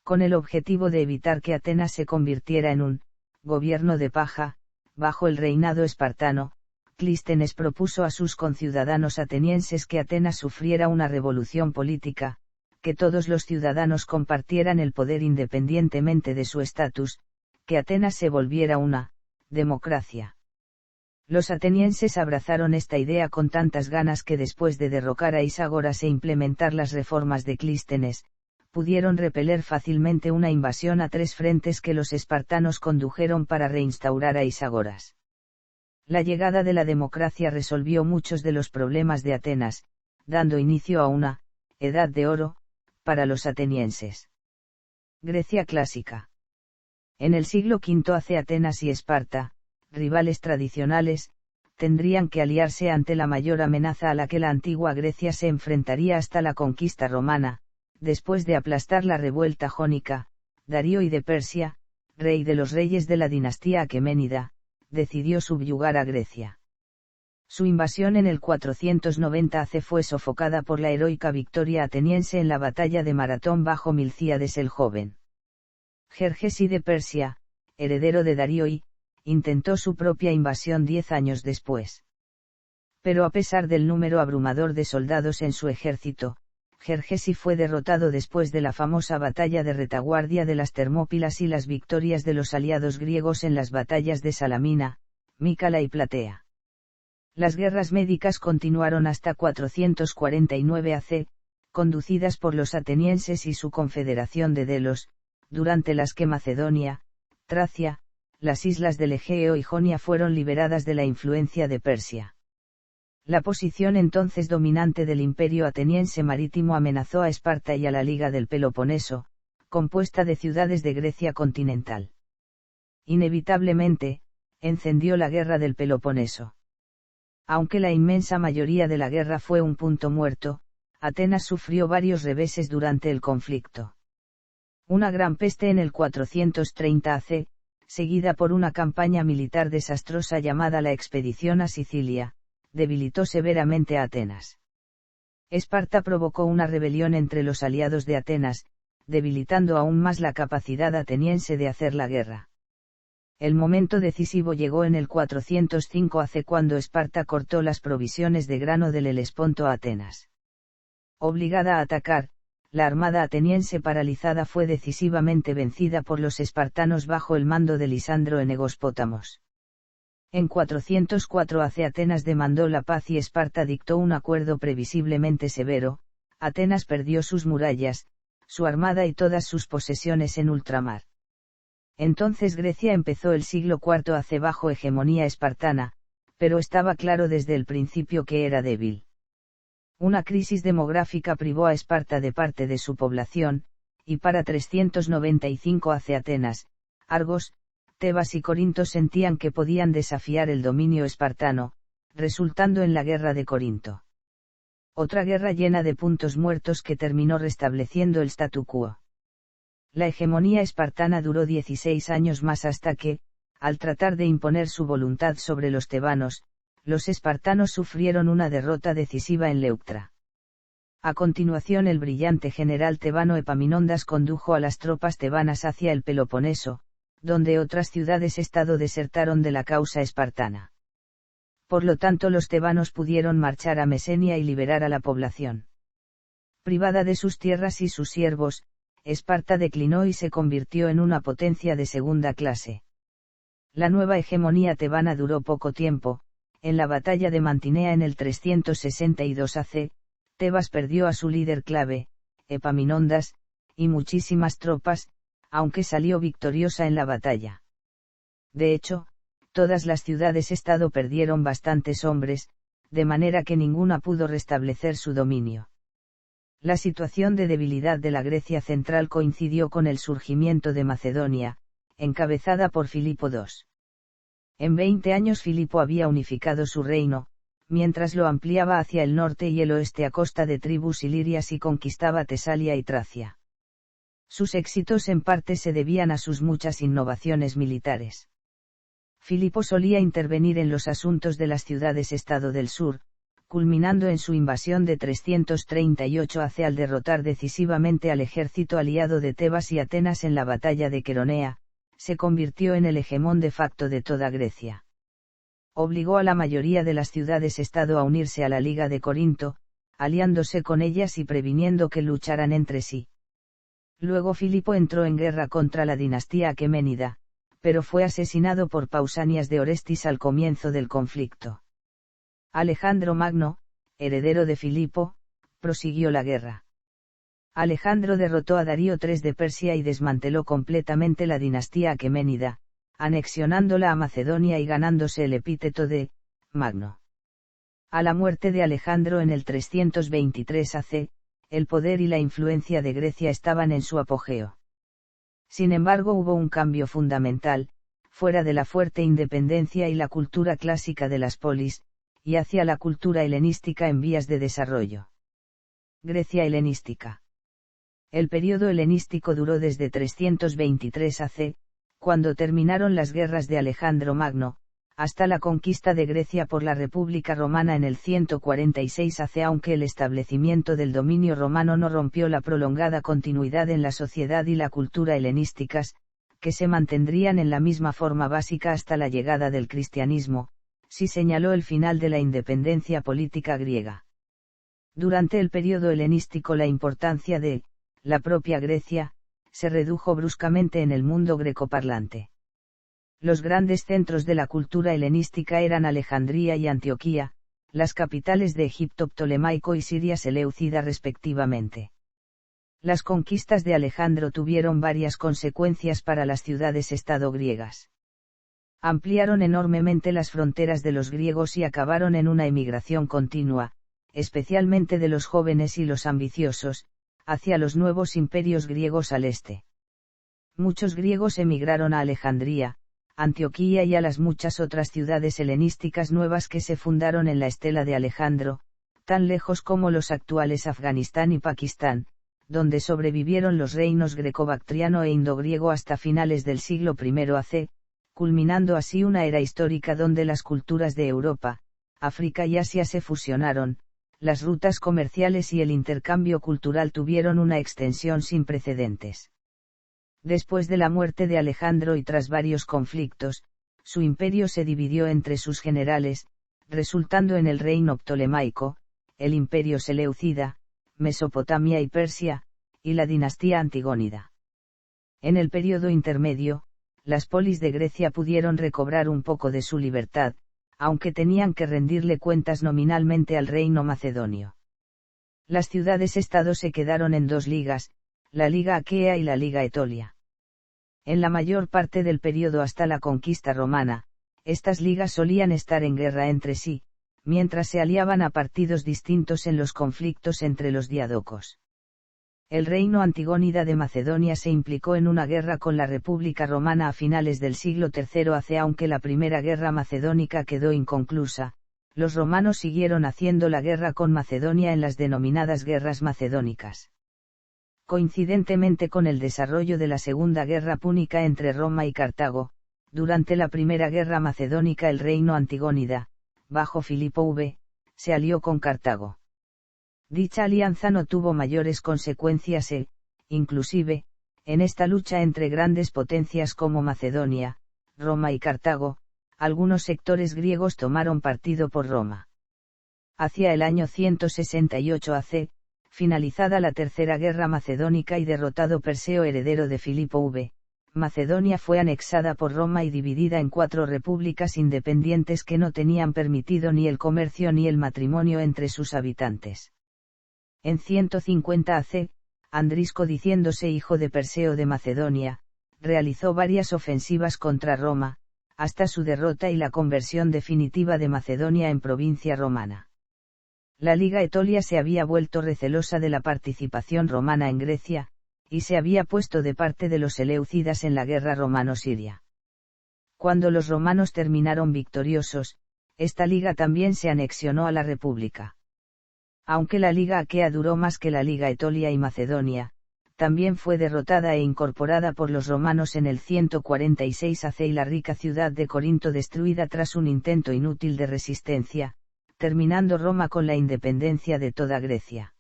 Con el objetivo de evitar que Atenas se convirtiera en un gobierno de paja, bajo el reinado espartano, Clístenes propuso a sus conciudadanos atenienses que Atenas sufriera una revolución política, que todos los ciudadanos compartieran el poder independientemente de su estatus, que Atenas se volviera una democracia. Los atenienses abrazaron esta idea con tantas ganas que después de derrocar a Isagoras e implementar las reformas de Clístenes, pudieron repeler fácilmente una invasión a 3 frentes que los espartanos condujeron para reinstaurar a Isagoras. La llegada de la democracia resolvió muchos de los problemas de Atenas, dando inicio a una edad de oro para los atenienses. Grecia clásica. En el siglo V AC Atenas y Esparta, rivales tradicionales, tendrían que aliarse ante la mayor amenaza a la que la antigua Grecia se enfrentaría hasta la conquista romana, después de aplastar la revuelta jónica. Darío I de Persia, rey de los reyes de la dinastía aqueménida, decidió subyugar a Grecia. Su invasión en el 490 AC fue sofocada por la heroica victoria ateniense en la batalla de Maratón bajo Milcíades el Joven. Jerjes I de Persia, heredero de Darío I, intentó su propia invasión 10 años después. Pero a pesar del número abrumador de soldados en su ejército, Jerjes I fue derrotado después de la famosa batalla de retaguardia de las Termópilas y las victorias de los aliados griegos en las batallas de Salamina, Mícala y Platea. Las guerras médicas continuaron hasta 449 AC, conducidas por los atenienses y su confederación de Delos, durante las que Macedonia, Tracia, las islas del Egeo y Jonia fueron liberadas de la influencia de Persia. La posición entonces dominante del imperio ateniense marítimo amenazó a Esparta y a la Liga del Peloponeso, compuesta de ciudades de Grecia continental. Inevitablemente, encendió la guerra del Peloponeso. Aunque la inmensa mayoría de la guerra fue un punto muerto, Atenas sufrió varios reveses durante el conflicto. Una gran peste en el 430 AC, seguida por una campaña militar desastrosa llamada la Expedición a Sicilia, debilitó severamente a Atenas. Esparta provocó una rebelión entre los aliados de Atenas, debilitando aún más la capacidad ateniense de hacer la guerra. El momento decisivo llegó en el 405 AC cuando Esparta cortó las provisiones de grano del Helesponto a Atenas. Obligada a atacar, la armada ateniense paralizada fue decisivamente vencida por los espartanos bajo el mando de Lisandro en Egospótamos. En 404 AC Atenas demandó la paz y Esparta dictó un acuerdo previsiblemente severo. Atenas perdió sus murallas, su armada y todas sus posesiones en ultramar. Entonces Grecia empezó el siglo IV AC bajo hegemonía espartana, pero estaba claro desde el principio que era débil. Una crisis demográfica privó a Esparta de parte de su población, y para 395 AC Atenas, Argos, Tebas y Corinto sentían que podían desafiar el dominio espartano, resultando en la guerra de Corinto. Otra guerra llena de puntos muertos que terminó restableciendo el statu quo. La hegemonía espartana duró 16 años más hasta que, al tratar de imponer su voluntad sobre los tebanos, los espartanos sufrieron una derrota decisiva en Leuctra. A continuación el brillante general tebano Epaminondas condujo a las tropas tebanas hacia el Peloponeso, donde otras ciudades-estado desertaron de la causa espartana. Por lo tanto los tebanos pudieron marchar a Mesenia y liberar a la población. Privada de sus tierras y sus siervos, Esparta declinó y se convirtió en una potencia de segunda clase. La nueva hegemonía tebana duró poco tiempo. En la batalla de Mantinea en el 362 AC, Tebas perdió a su líder clave, Epaminondas, y muchísimas tropas, aunque salió victoriosa en la batalla. De hecho, todas las ciudades-estado perdieron bastantes hombres, de manera que ninguna pudo restablecer su dominio. La situación de debilidad de la Grecia central coincidió con el surgimiento de Macedonia, encabezada por Filipo II. En 20 años Filipo había unificado su reino, mientras lo ampliaba hacia el norte y el oeste a costa de tribus ilirias y conquistaba Tesalia y Tracia. Sus éxitos en parte se debían a sus muchas innovaciones militares. Filipo solía intervenir en los asuntos de las ciudades-estado del sur, culminando en su invasión de 338 AC al derrotar decisivamente al ejército aliado de Tebas y Atenas en la batalla de Queronea, se convirtió en el hegemón de facto de toda Grecia. Obligó a la mayoría de las ciudades-estado a unirse a la Liga de Corinto, aliándose con ellas y previniendo que lucharan entre sí. Luego Filipo entró en guerra contra la dinastía aqueménida, pero fue asesinado por Pausanias de Orestis al comienzo del conflicto. Alejandro Magno, heredero de Filipo, prosiguió la guerra. Alejandro derrotó a Darío III de Persia y desmanteló completamente la dinastía aqueménida, anexionándola a Macedonia y ganándose el epíteto de Magno. A la muerte de Alejandro en el 323 AC, el poder y la influencia de Grecia estaban en su apogeo. Sin embargo, hubo un cambio fundamental, fuera de la fuerte independencia y la cultura clásica de las polis, y hacia la cultura helenística en vías de desarrollo. Grecia helenística. El período helenístico duró desde 323 AC, cuando terminaron las guerras de Alejandro Magno, hasta la conquista de Grecia por la República Romana en el 146 AC, aunque el establecimiento del dominio romano no rompió la prolongada continuidad en la sociedad y la cultura helenísticas, que se mantendrían en la misma forma básica hasta la llegada del cristianismo, sí señaló el final de la independencia política griega. Durante el período helenístico la importancia de la propia Grecia se redujo bruscamente en el mundo grecoparlante. Los grandes centros de la cultura helenística eran Alejandría y Antioquía, las capitales de Egipto ptolemaico y Siria seleucida respectivamente. Las conquistas de Alejandro tuvieron varias consecuencias para las ciudades-estado griegas. Ampliaron enormemente las fronteras de los griegos y acabaron en una emigración continua, especialmente de los jóvenes y los ambiciosos, hacia los nuevos imperios griegos al este. Muchos griegos emigraron a Alejandría, Antioquía y a las muchas otras ciudades helenísticas nuevas que se fundaron en la estela de Alejandro, tan lejos como los actuales Afganistán y Pakistán, donde sobrevivieron los reinos greco-bactriano e indogriego hasta finales del siglo I AC, culminando así una era histórica donde las culturas de Europa, África y Asia se fusionaron, las rutas comerciales y el intercambio cultural tuvieron una extensión sin precedentes. Después de la muerte de Alejandro y tras varios conflictos, su imperio se dividió entre sus generales, resultando en el reino ptolemaico, el imperio seleucida, Mesopotamia y Persia, y la dinastía antigónida. En el período intermedio, las polis de Grecia pudieron recobrar un poco de su libertad, aunque tenían que rendirle cuentas nominalmente al reino macedonio. Las ciudades-estado se quedaron en dos ligas, la Liga Aquea y la Liga Etolia. En la mayor parte del período hasta la conquista romana, estas ligas solían estar en guerra entre sí, mientras se aliaban a partidos distintos en los conflictos entre los diádocos. El reino antigónida de Macedonia se implicó en una guerra con la República Romana a finales del siglo III AC, aunque la primera guerra macedónica quedó inconclusa. Los romanos siguieron haciendo la guerra con Macedonia en las denominadas guerras macedónicas. Coincidentemente con el desarrollo de la Segunda Guerra Púnica entre Roma y Cartago, durante la Primera Guerra Macedónica el reino antigónida, bajo Filipo V, se alió con Cartago. Dicha alianza no tuvo mayores consecuencias inclusive, en esta lucha entre grandes potencias como Macedonia, Roma y Cartago, algunos sectores griegos tomaron partido por Roma. Hacia el año 168 AC, finalizada la Tercera Guerra Macedónica y derrotado Perseo heredero de Filipo V, Macedonia fue anexada por Roma y dividida en 4 repúblicas independientes que no tenían permitido ni el comercio ni el matrimonio entre sus habitantes. En 150 AC, Andrisco, diciéndose hijo de Perseo de Macedonia, realizó varias ofensivas contra Roma, hasta su derrota y la conversión definitiva de Macedonia en provincia romana. La Liga Etolia se había vuelto recelosa de la participación romana en Grecia, y se había puesto de parte de los seleucidas en la guerra romano-siria. Cuando los romanos terminaron victoriosos, Esta liga también se anexionó a la República. Aunque la Liga Aquea duró más que la Liga Etolia y Macedonia, también fue derrotada e incorporada por los romanos en el 146 AC y la rica ciudad de Corinto destruida tras un intento inútil de resistencia, terminando Roma con la independencia de toda Grecia.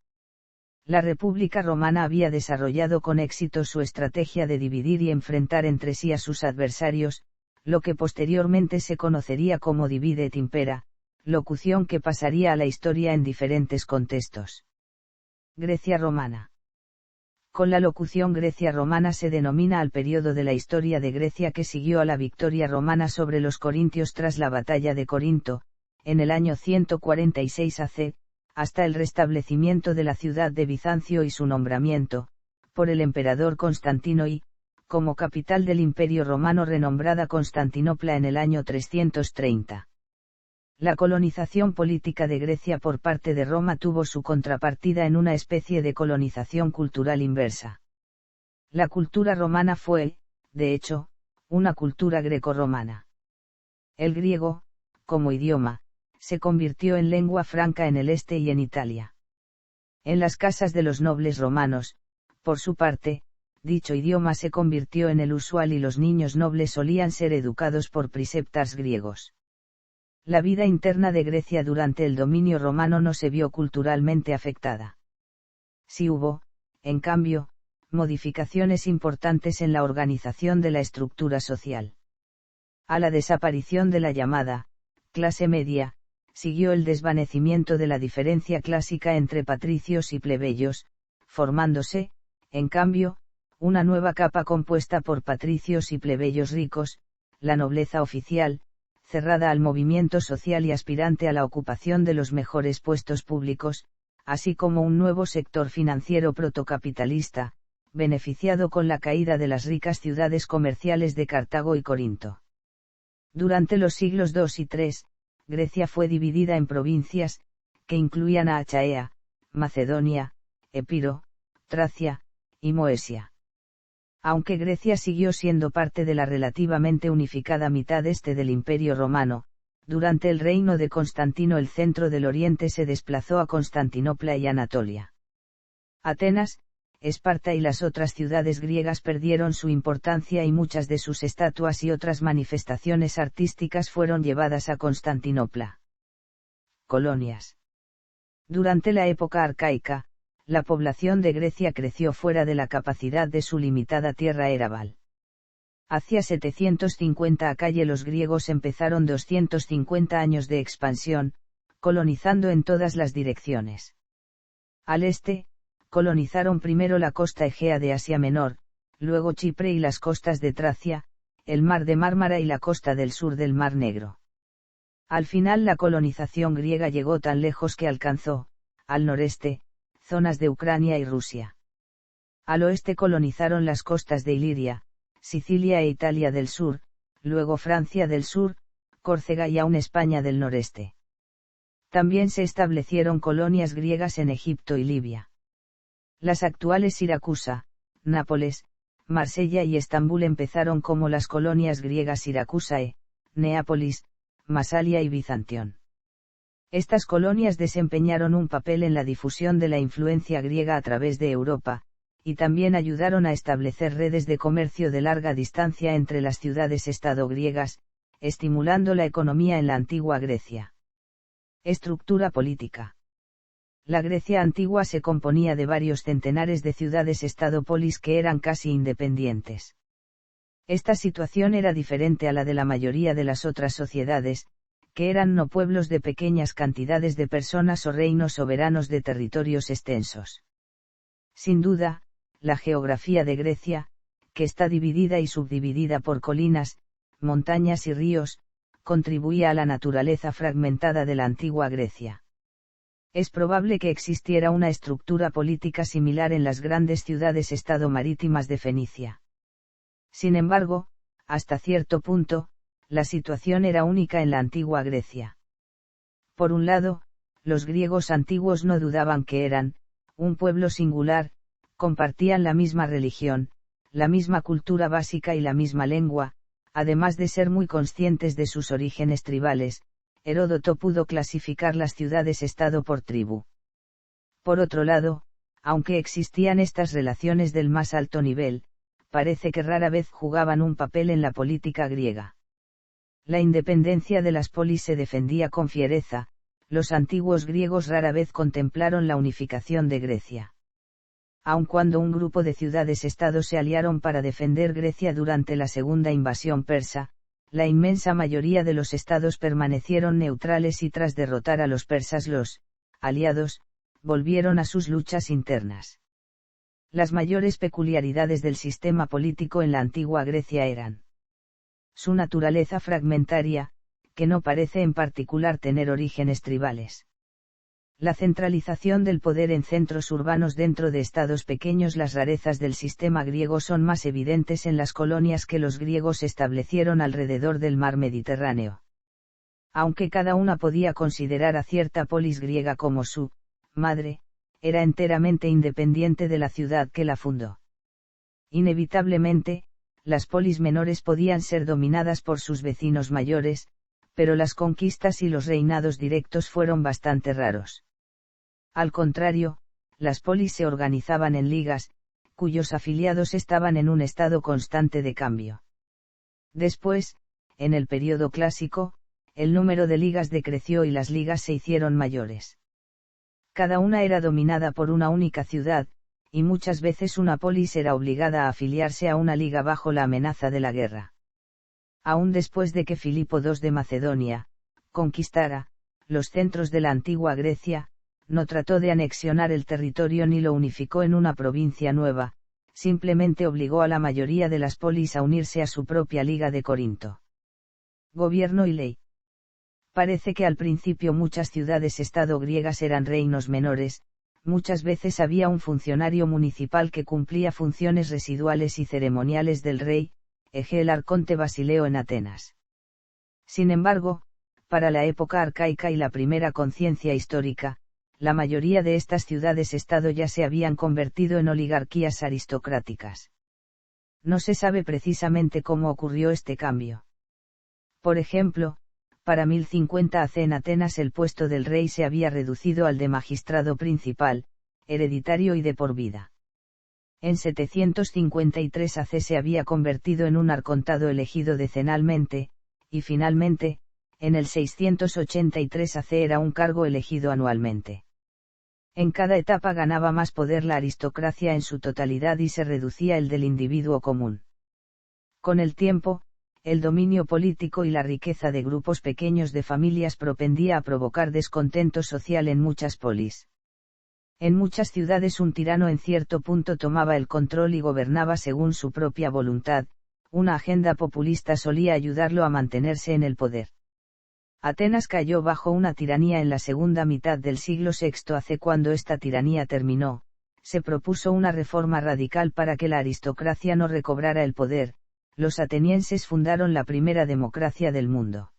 La República Romana había desarrollado con éxito su estrategia de dividir y enfrentar entre sí a sus adversarios, lo que posteriormente se conocería como divide et impera, locución que pasaría a la historia en diferentes contextos. Grecia romana. Con la locución Grecia romana se denomina al periodo de la historia de Grecia que siguió a la victoria romana sobre los corintios tras la batalla de Corinto, en el año 146 AC, hasta el restablecimiento de la ciudad de Bizancio y su nombramiento, por el emperador Constantino I, como capital del Imperio Romano renombrada Constantinopla en el año 330. La colonización política de Grecia por parte de Roma tuvo su contrapartida en una especie de colonización cultural inversa. La cultura romana fue, de hecho, una cultura grecorromana. El griego, como idioma, se convirtió en lengua franca en el este y en Italia. En las casas de los nobles romanos, por su parte, dicho idioma se convirtió en el usual y los niños nobles solían ser educados por preceptors griegos. La vida interna de Grecia durante el dominio romano no se vio culturalmente afectada. Sí hubo, en cambio, modificaciones importantes en la organización de la estructura social. A la desaparición de la llamada clase media, siguió el desvanecimiento de la diferencia clásica entre patricios y plebeyos, formándose, en cambio, una nueva capa compuesta por patricios y plebeyos ricos, la nobleza oficial, cerrada al movimiento social y aspirante a la ocupación de los mejores puestos públicos, así como un nuevo sector financiero protocapitalista, beneficiado con la caída de las ricas ciudades comerciales de Cartago y Corinto. Durante los siglos II y III, Grecia fue dividida en provincias, que incluían a Achaea, Macedonia, Epiro, Tracia, y Moesia. Aunque Grecia siguió siendo parte de la relativamente unificada mitad este del Imperio Romano, durante el reino de Constantino el centro del Oriente se desplazó a Constantinopla y Anatolia. Atenas, Esparta y las otras ciudades griegas perdieron su importancia y muchas de sus estatuas y otras manifestaciones artísticas fueron llevadas a Constantinopla. Colonias. Durante la época arcaica, la población de Grecia creció fuera de la capacidad de su limitada tierra erebal. Hacia 750 AC los griegos empezaron 250 años de expansión, colonizando en todas las direcciones. Al este, colonizaron primero la costa egea de Asia Menor, luego Chipre y las costas de Tracia, el mar de Mármara y la costa del sur del Mar Negro. Al final la colonización griega llegó tan lejos que alcanzó, al noreste, zonas de Ucrania y Rusia. Al oeste colonizaron las costas de Iliria, Sicilia e Italia del sur, luego Francia del sur, Córcega y aún España del noreste. También se establecieron colonias griegas en Egipto y Libia. Las actuales Siracusa, Nápoles, Marsella y Estambul empezaron como las colonias griegas Siracusae, Neápolis, Masalia y Bizantión. Estas colonias desempeñaron un papel en la difusión de la influencia griega a través de Europa, y también ayudaron a establecer redes de comercio de larga distancia entre las ciudades-estado griegas, estimulando la economía en la antigua Grecia. Estructura política. La Grecia antigua se componía de varios centenares de ciudades-estado-polis que eran casi independientes. Esta situación era diferente a la de la mayoría de las otras sociedades, que eran no pueblos de pequeñas cantidades de personas o reinos soberanos de territorios extensos. Sin duda, la geografía de Grecia, que está dividida y subdividida por colinas, montañas y ríos, contribuía a la naturaleza fragmentada de la antigua Grecia. Es probable que existiera una estructura política similar en las grandes ciudades-estado marítimas de Fenicia. Sin embargo, hasta cierto punto, la situación era única en la antigua Grecia. Por un lado, los griegos antiguos no dudaban que eran, un pueblo singular, compartían la misma religión, la misma cultura básica y la misma lengua, además de ser muy conscientes de sus orígenes tribales, Heródoto pudo clasificar las ciudades-estado por tribu. Por otro lado, aunque existían estas relaciones del más alto nivel, parece que rara vez jugaban un papel en la política griega. La independencia de las polis se defendía con fiereza, los antiguos griegos rara vez contemplaron la unificación de Grecia. Aun cuando un grupo de ciudades-estado se aliaron para defender Grecia durante la segunda invasión persa, la inmensa mayoría de los estados permanecieron neutrales y tras derrotar a los persas los aliados, volvieron a sus luchas internas. Las mayores peculiaridades del sistema político en la antigua Grecia eran su naturaleza fragmentaria, que no parece en particular tener orígenes tribales. La centralización del poder en centros urbanos dentro de estados pequeños. Las rarezas del sistema griego son más evidentes en las colonias que los griegos establecieron alrededor del mar Mediterráneo. Aunque cada una podía considerar a cierta polis griega como su madre, era enteramente independiente de la ciudad que la fundó. Inevitablemente, las polis menores podían ser dominadas por sus vecinos mayores, pero las conquistas y los reinados directos fueron bastante raros. Al contrario, las polis se organizaban en ligas, cuyos afiliados estaban en un estado constante de cambio. Después, en el período clásico, el número de ligas decreció y las ligas se hicieron mayores. Cada una era dominada por una única ciudad, y muchas veces una polis era obligada a afiliarse a una liga bajo la amenaza de la guerra. Aún después de que Filipo II de Macedonia conquistara los centros de la antigua Grecia, no trató de anexionar el territorio ni lo unificó en una provincia nueva, simplemente obligó a la mayoría de las polis a unirse a su propia Liga de Corinto. Gobierno y ley. Parece que al principio muchas ciudades-estado griegas eran reinos menores, muchas veces había un funcionario municipal que cumplía funciones residuales y ceremoniales del rey, eje el arconte Basileo en Atenas. Sin embargo, para la época arcaica y la primera conciencia histórica, la mayoría de estas ciudades-estado ya se habían convertido en oligarquías aristocráticas. No se sabe precisamente cómo ocurrió este cambio. Por ejemplo, para 1050 AC en Atenas el puesto del rey se había reducido al de magistrado principal, hereditario y de por vida. En 753 AC se había convertido en un arcontado elegido decenalmente, y finalmente, en el 683 AC era un cargo elegido anualmente. En cada etapa ganaba más poder la aristocracia en su totalidad y se reducía el del individuo común. Con el tiempo, el dominio político y la riqueza de grupos pequeños de familias propendía a provocar descontento social en muchas polis. En muchas ciudades un tirano en cierto punto tomaba el control y gobernaba según su propia voluntad, una agenda populista solía ayudarlo a mantenerse en el poder. Atenas cayó bajo una tiranía en la segunda mitad del siglo VI AC. Cuando esta tiranía terminó, se propuso una reforma radical para que la aristocracia no recobrara el poder. Los atenienses fundaron la primera democracia del mundo.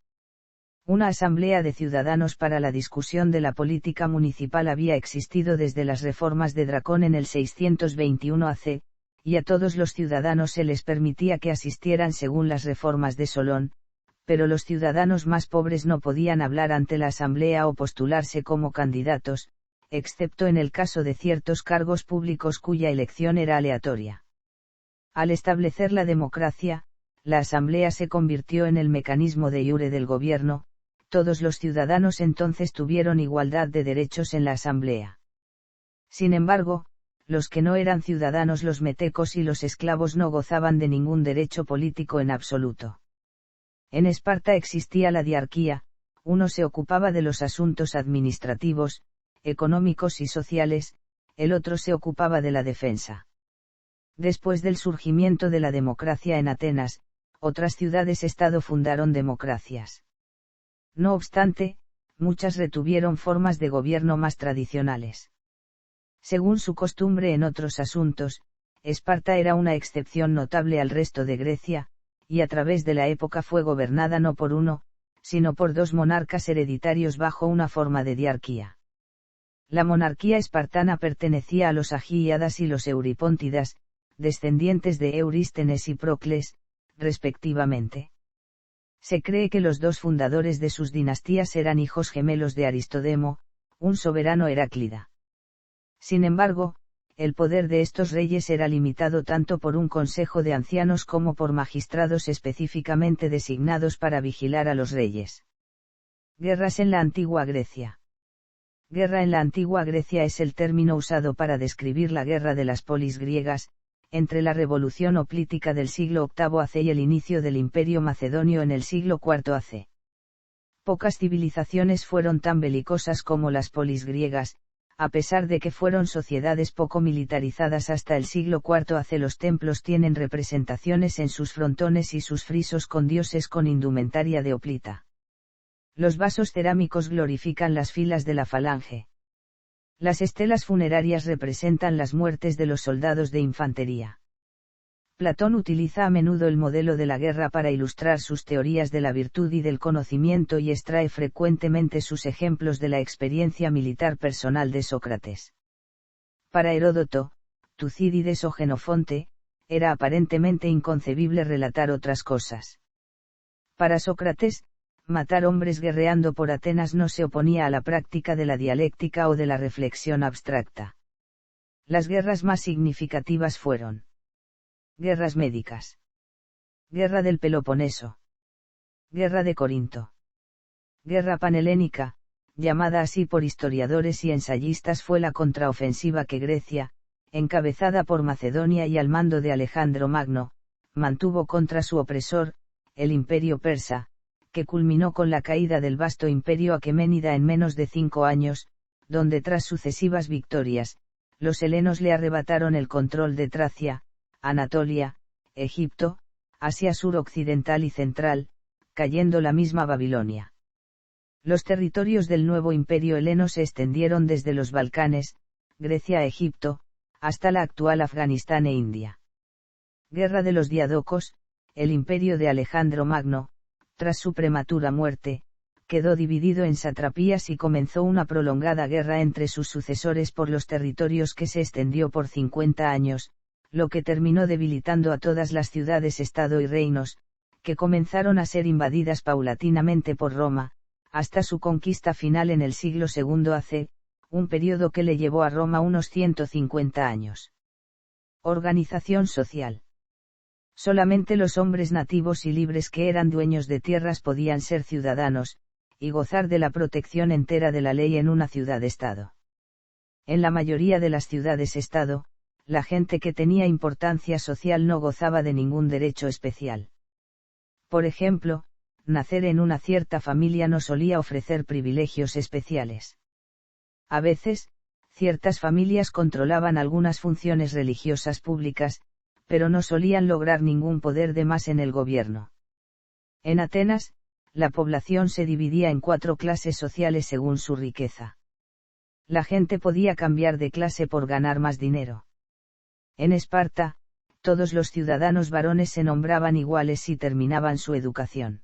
Una asamblea de ciudadanos para la discusión de la política municipal había existido desde las reformas de Dracón en el 621 AC, y a todos los ciudadanos se les permitía que asistieran según las reformas de Solón, pero los ciudadanos más pobres no podían hablar ante la asamblea o postularse como candidatos, excepto en el caso de ciertos cargos públicos cuya elección era aleatoria. Al establecer la democracia, la asamblea se convirtió en el mecanismo de iure del gobierno, todos los ciudadanos entonces tuvieron igualdad de derechos en la asamblea. Sin embargo, los que no eran ciudadanos, los metecos y los esclavos, no gozaban de ningún derecho político en absoluto. En Esparta existía la diarquía, uno se ocupaba de los asuntos administrativos, económicos y sociales, el otro se ocupaba de la defensa. Después del surgimiento de la democracia en Atenas, otras ciudades-estado fundaron democracias. No obstante, muchas retuvieron formas de gobierno más tradicionales. Según su costumbre en otros asuntos, Esparta era una excepción notable al resto de Grecia, y a través de la época fue gobernada no por uno, sino por dos monarcas hereditarios bajo una forma de diarquía. La monarquía espartana pertenecía a los Agíadas y los Euripóntidas, descendientes de Eurístenes y Procles, respectivamente. Se cree que los dos fundadores de sus dinastías eran hijos gemelos de Aristodemo, un soberano Heráclida. Sin embargo, el poder de estos reyes era limitado tanto por un consejo de ancianos como por magistrados específicamente designados para vigilar a los reyes. Guerras en la antigua Grecia. Guerra en la antigua Grecia es el término usado para describir la guerra de las polis griegas, entre la revolución hoplítica del siglo VIII AC y el inicio del Imperio Macedonio en el siglo IV AC. Pocas civilizaciones fueron tan belicosas como las polis griegas, a pesar de que fueron sociedades poco militarizadas hasta el siglo IV AC. Los templos tienen representaciones en sus frontones y sus frisos con dioses con indumentaria de hoplita. Los vasos cerámicos glorifican las filas de la falange. Las estelas funerarias representan las muertes de los soldados de infantería. Platón utiliza a menudo el modelo de la guerra para ilustrar sus teorías de la virtud y del conocimiento y extrae frecuentemente sus ejemplos de la experiencia militar personal de Sócrates. Para Heródoto, Tucídides o Genofonte, era aparentemente inconcebible relatar otras cosas. Para Sócrates, matar hombres guerreando por Atenas no se oponía a la práctica de la dialéctica o de la reflexión abstracta. Las guerras más significativas fueron: guerras médicas. Guerra del Peloponeso. Guerra de Corinto. Guerra panhelénica, llamada así por historiadores y ensayistas, fue la contraofensiva que Grecia, encabezada por Macedonia y al mando de Alejandro Magno, mantuvo contra su opresor, el Imperio Persa, que culminó con la caída del vasto imperio aqueménida en menos de 5 años, donde tras sucesivas victorias, los helenos le arrebataron el control de Tracia, Anatolia, Egipto, Asia suroccidental y central, cayendo la misma Babilonia. Los territorios del nuevo imperio heleno se extendieron desde los Balcanes, Grecia a Egipto, hasta la actual Afganistán e India. Guerra de los Diadocos. El imperio de Alejandro Magno, tras su prematura muerte, quedó dividido en satrapías y comenzó una prolongada guerra entre sus sucesores por los territorios que se extendió por 50 años, lo que terminó debilitando a todas las ciudades-estado y reinos, que comenzaron a ser invadidas paulatinamente por Roma, hasta su conquista final en el siglo II AC, un periodo que le llevó a Roma unos 150 años. Organización social. Solamente los hombres nativos y libres que eran dueños de tierras podían ser ciudadanos, y gozar de la protección entera de la ley en una ciudad-estado. En la mayoría de las ciudades-estado, la gente que tenía importancia social no gozaba de ningún derecho especial. Por ejemplo, nacer en una cierta familia no solía ofrecer privilegios especiales. A veces, ciertas familias controlaban algunas funciones religiosas públicas, pero no solían lograr ningún poder de más en el gobierno. En Atenas, la población se dividía en 4 clases sociales según su riqueza. La gente podía cambiar de clase por ganar más dinero. En Esparta, todos los ciudadanos varones se nombraban iguales si terminaban su educación.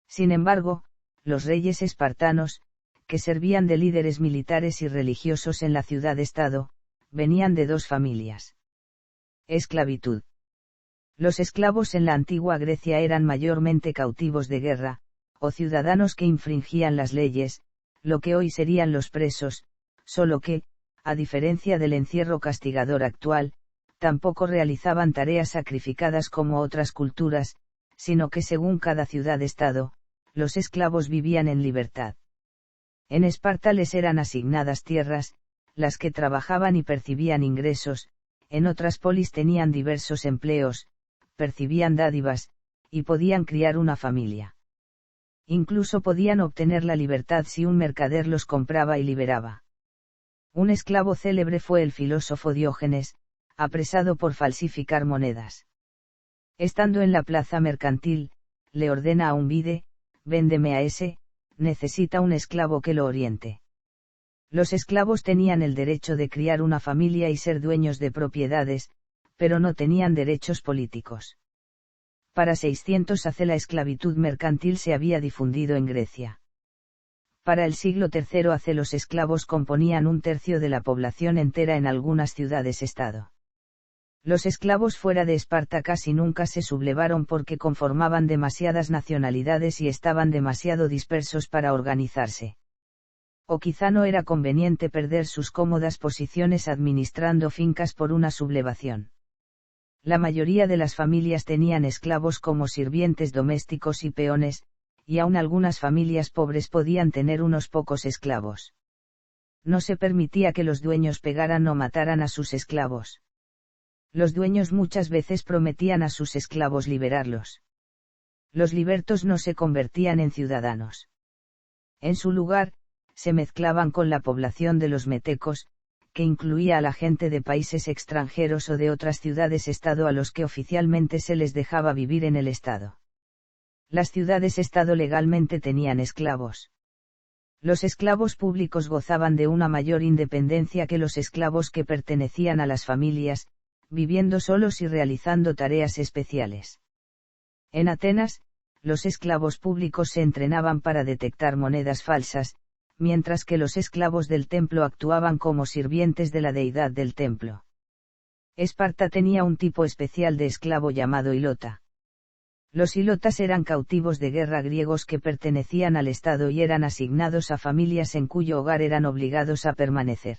Sin embargo, los reyes espartanos, que servían de líderes militares y religiosos en la ciudad-estado, venían de 2 familias. Esclavitud. Los esclavos en la antigua Grecia eran mayormente cautivos de guerra, o ciudadanos que infringían las leyes, lo que hoy serían los presos, solo que, a diferencia del encierro castigador actual, tampoco realizaban tareas sacrificadas como otras culturas, sino que según cada ciudad-estado, los esclavos vivían en libertad. En Esparta les eran asignadas tierras, las que trabajaban y percibían ingresos, en otras polis tenían diversos empleos, percibían dádivas, y podían criar una familia. Incluso podían obtener la libertad si un mercader los compraba y liberaba. Un esclavo célebre fue el filósofo Diógenes, apresado por falsificar monedas. Estando en la plaza mercantil, le ordena a un vide: véndeme a ese, necesita un esclavo que lo oriente. Los esclavos tenían el derecho de criar una familia y ser dueños de propiedades, pero no tenían derechos políticos. Para 600 AC la esclavitud mercantil se había difundido en Grecia. Para el siglo III AC los esclavos componían 1/3 de la población entera en algunas ciudades-estado. Los esclavos fuera de Esparta casi nunca se sublevaron porque conformaban demasiadas nacionalidades y estaban demasiado dispersos para organizarse. O quizá no era conveniente perder sus cómodas posiciones administrando fincas por una sublevación. La mayoría de las familias tenían esclavos como sirvientes domésticos y peones, y aun algunas familias pobres podían tener unos pocos esclavos. No se permitía que los dueños pegaran o mataran a sus esclavos. Los dueños muchas veces prometían a sus esclavos liberarlos. Los libertos no se convertían en ciudadanos. En su lugar, se mezclaban con la población de los metecos, que incluía a la gente de países extranjeros o de otras ciudades-estado a los que oficialmente se les dejaba vivir en el estado. Las ciudades-estado legalmente tenían esclavos. Los esclavos públicos gozaban de una mayor independencia que los esclavos que pertenecían a las familias, viviendo solos y realizando tareas especiales. En Atenas, los esclavos públicos se entrenaban para detectar monedas falsas, mientras que los esclavos del templo actuaban como sirvientes de la deidad del templo. Esparta tenía un tipo especial de esclavo llamado hilota. Los hilotas eran cautivos de guerra griegos que pertenecían al Estado y eran asignados a familias en cuyo hogar eran obligados a permanecer.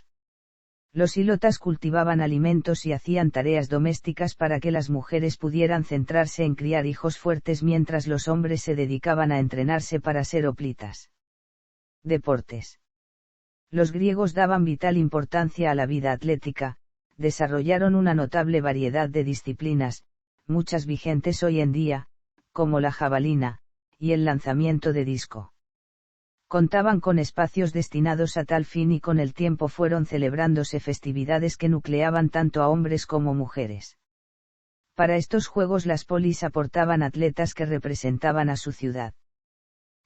Los hilotas cultivaban alimentos y hacían tareas domésticas para que las mujeres pudieran centrarse en criar hijos fuertes mientras los hombres se dedicaban a entrenarse para ser hoplitas. Deportes. Los griegos daban vital importancia a la vida atlética, desarrollaron una notable variedad de disciplinas, muchas vigentes hoy en día, como la jabalina, y el lanzamiento de disco. Contaban con espacios destinados a tal fin y con el tiempo fueron celebrándose festividades que nucleaban tanto a hombres como mujeres. Para estos juegos las polis aportaban atletas que representaban a su ciudad.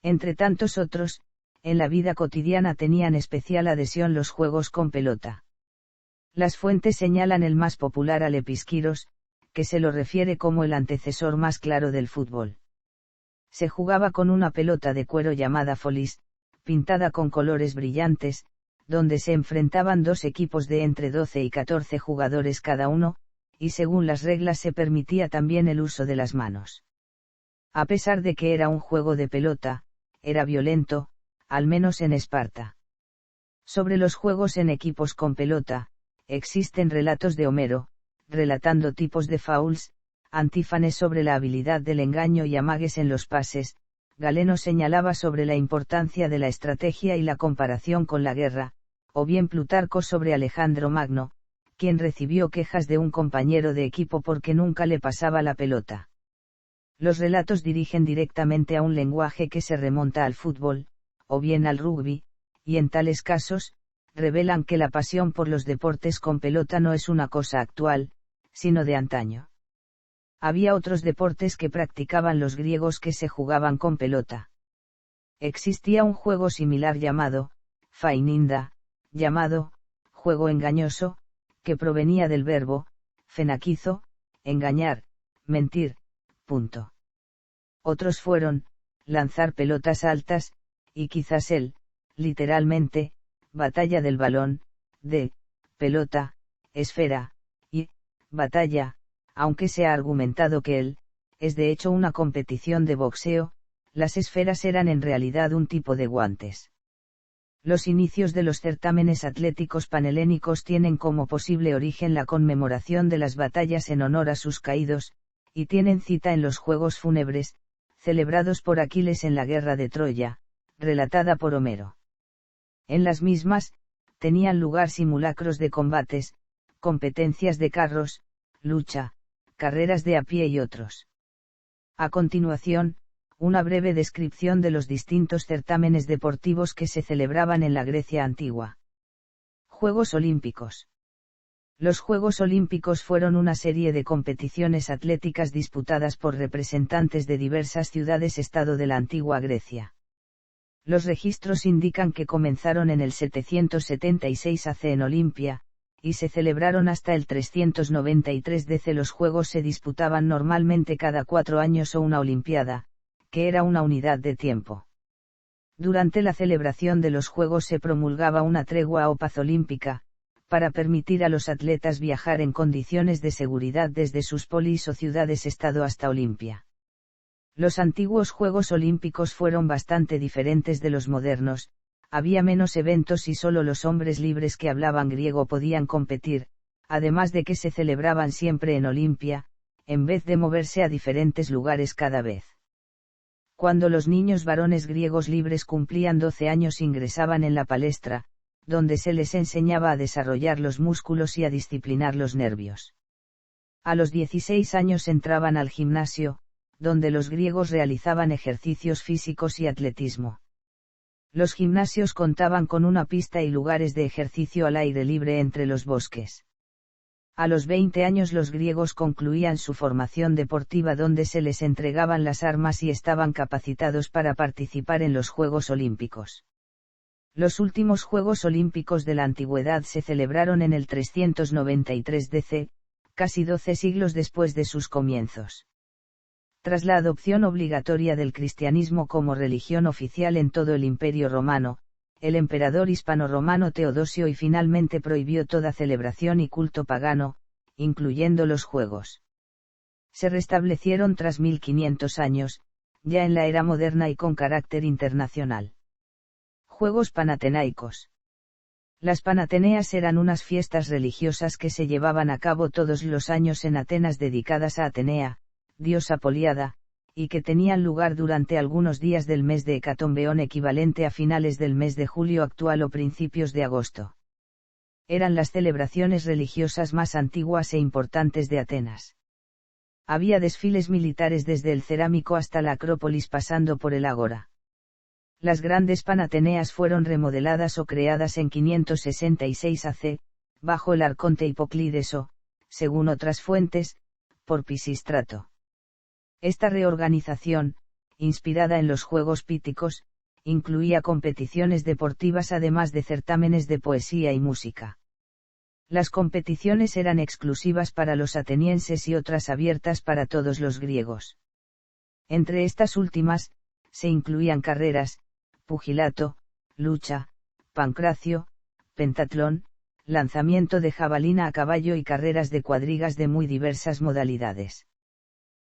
Entre tantos otros, en la vida cotidiana tenían especial adhesión los juegos con pelota. Las fuentes señalan el más popular al episquiros, que se lo refiere como el antecesor más claro del fútbol. Se jugaba con una pelota de cuero llamada folis, pintada con colores brillantes, donde se enfrentaban dos equipos de entre 12 y 14 jugadores cada uno, y según las reglas se permitía también el uso de las manos. A pesar de que era un juego de pelota, era violento, al menos en Esparta. Sobre los juegos en equipos con pelota, existen relatos de Homero, relatando tipos de fouls, Antífanes sobre la habilidad del engaño y amagues en los pases. Galeno señalaba sobre la importancia de la estrategia y la comparación con la guerra, o bien Plutarco sobre Alejandro Magno, quien recibió quejas de un compañero de equipo porque nunca le pasaba la pelota. Los relatos dirigen directamente a un lenguaje que se remonta al fútbol, o bien al rugby, y en tales casos, revelan que la pasión por los deportes con pelota no es una cosa actual, sino de antaño. Había otros deportes que practicaban los griegos que se jugaban con pelota. Existía un juego similar llamado, faininda, llamado, juego engañoso, que provenía del verbo, fenaquizo, engañar, mentir, punto. Otros fueron, lanzar pelotas altas, y quizás literalmente, batalla del balón, de, pelota, esfera, y, batalla, aunque se ha argumentado que es de hecho una competición de boxeo, las esferas eran en realidad un tipo de guantes. Los inicios de los certámenes atléticos panhelénicos tienen como posible origen la conmemoración de las batallas en honor a sus caídos, y tienen cita en los Juegos Fúnebres, celebrados por Aquiles en la Guerra de Troya, relatada por Homero. En las mismas, tenían lugar simulacros de combates, competencias de carros, lucha, carreras de a pie y otros. A continuación, una breve descripción de los distintos certámenes deportivos que se celebraban en la Grecia antigua. Juegos Olímpicos. Los Juegos Olímpicos fueron una serie de competiciones atléticas disputadas por representantes de diversas ciudades-estado de la antigua Grecia. Los registros indican que comenzaron en el 776 AC en Olimpia, y se celebraron hasta el 393 DC. Los Juegos se disputaban normalmente cada 4 años o una Olimpiada, que era una unidad de tiempo. Durante la celebración de los Juegos se promulgaba una tregua o paz olímpica, para permitir a los atletas viajar en condiciones de seguridad desde sus polis o ciudades-estado hasta Olimpia. Los antiguos Juegos Olímpicos fueron bastante diferentes de los modernos, había menos eventos y solo los hombres libres que hablaban griego podían competir, además de que se celebraban siempre en Olimpia, en vez de moverse a diferentes lugares cada vez. Cuando los niños varones griegos libres cumplían 12 años ingresaban en la palestra, donde se les enseñaba a desarrollar los músculos y a disciplinar los nervios. A los 16 años entraban al gimnasio, donde los griegos realizaban ejercicios físicos y atletismo. Los gimnasios contaban con una pista y lugares de ejercicio al aire libre entre los bosques. A los 20 años los griegos concluían su formación deportiva donde se les entregaban las armas y estaban capacitados para participar en los Juegos Olímpicos. Los últimos Juegos Olímpicos de la Antigüedad se celebraron en el 393 DC, casi 12 siglos después de sus comienzos. Tras la adopción obligatoria del cristianismo como religión oficial en todo el Imperio Romano, el emperador hispano-romano Teodosio y finalmente prohibió toda celebración y culto pagano, incluyendo los Juegos. Se restablecieron tras 1500 años, ya en la era moderna y con carácter internacional. Juegos Panatenaicos. Las Panateneas eran unas fiestas religiosas que se llevaban a cabo todos los años en Atenas dedicadas a Atenea, diosa Poliada, y que tenían lugar durante algunos días del mes de Hecatombeón equivalente a finales del mes de julio actual o principios de agosto. Eran las celebraciones religiosas más antiguas e importantes de Atenas. Había desfiles militares desde el Cerámico hasta la Acrópolis pasando por el Ágora. Las grandes Panateneas fueron remodeladas o creadas en 566 AC, bajo el arconte Hipoclides o, según otras fuentes, por Pisístrato. Esta reorganización, inspirada en los Juegos Píticos, incluía competiciones deportivas además de certámenes de poesía y música. Las competiciones eran exclusivas para los atenienses y otras abiertas para todos los griegos. Entre estas últimas, se incluían carreras, pugilato, lucha, pancracio, pentatlón, lanzamiento de jabalina a caballo y carreras de cuadrigas de muy diversas modalidades.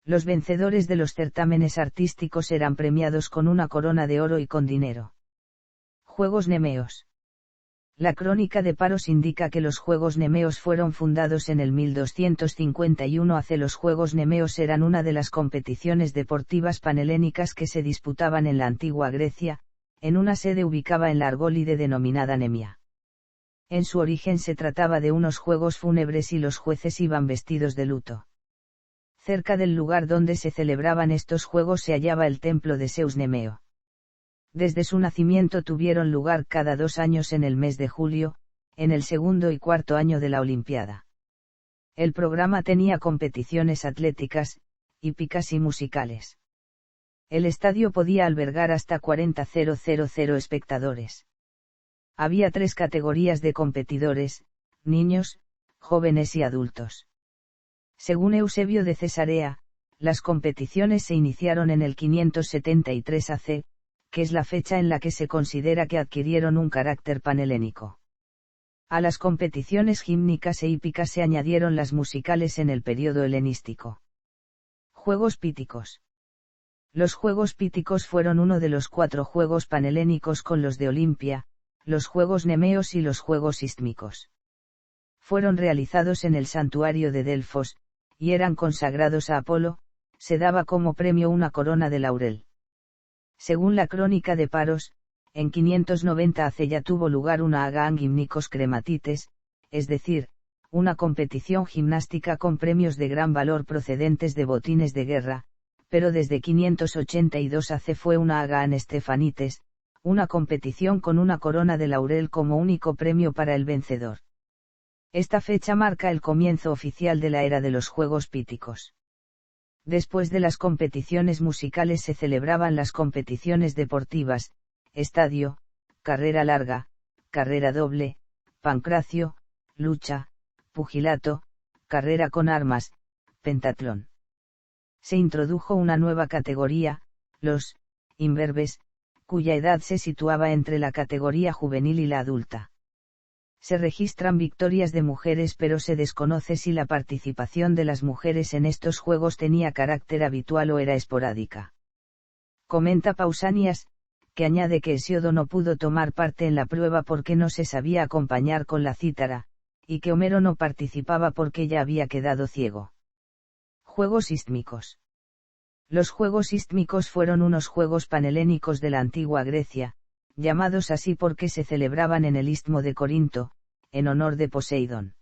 Los vencedores de los certámenes artísticos eran premiados con una corona de oro y con dinero. Juegos Nemeos. La crónica de Paros indica que los Juegos Nemeos fueron fundados en el 1251 AC. Los Juegos Nemeos eran una de las competiciones deportivas panhelénicas que se disputaban en la antigua Grecia, en una sede ubicada en la Argólide denominada Nemia. En su origen se trataba de unos juegos fúnebres y los jueces iban vestidos de luto. Cerca del lugar donde se celebraban estos juegos se hallaba el templo de Zeus Nemeo. Desde su nacimiento tuvieron lugar cada 2 años en el mes de julio, en el segundo y cuarto año de la Olimpiada. El programa tenía competiciones atléticas, hípicas y musicales. El estadio podía albergar hasta 40.000 espectadores. Había 3 categorías de competidores: niños, jóvenes y adultos. Según Eusebio de Cesarea, las competiciones se iniciaron en el 573 AC, que es la fecha en la que se considera que adquirieron un carácter panhelénico. A las competiciones gímnicas e hípicas se añadieron las musicales en el período helenístico. Juegos Píticos. Los Juegos Píticos fueron uno de los 4 juegos panhelénicos con los de Olimpia, los Juegos Nemeos y los Juegos Istmicos. Fueron realizados en el santuario de Delfos, y eran consagrados a Apolo, se daba como premio una corona de laurel. Según la crónica de Paros, en 590 AC ya tuvo lugar una Agaán Gimnikos Crematites, es decir, una competición gimnástica con premios de gran valor procedentes de botines de guerra, pero desde 582 AC fue una Agaán Stefanites, una competición con una corona de laurel como único premio para el vencedor. Esta fecha marca el comienzo oficial de la era de los Juegos Píticos. Después de las competiciones musicales se celebraban las competiciones deportivas: estadio, carrera larga, carrera doble, pancracio, lucha, pugilato, carrera con armas, pentatlón. Se introdujo una nueva categoría, los imberbes, cuya edad se situaba entre la categoría juvenil y la adulta. Se registran victorias de mujeres, pero se desconoce si la participación de las mujeres en estos juegos tenía carácter habitual o era esporádica. Comenta Pausanias, que añade que Hesiodo no pudo tomar parte en la prueba porque no se sabía acompañar con la cítara, y que Homero no participaba porque ya había quedado ciego. Juegos ístmicos. Los Juegos Ístmicos fueron unos juegos panhelénicos de la antigua Grecia, llamados así porque se celebraban en el istmo de Corinto, en honor de Poseidón.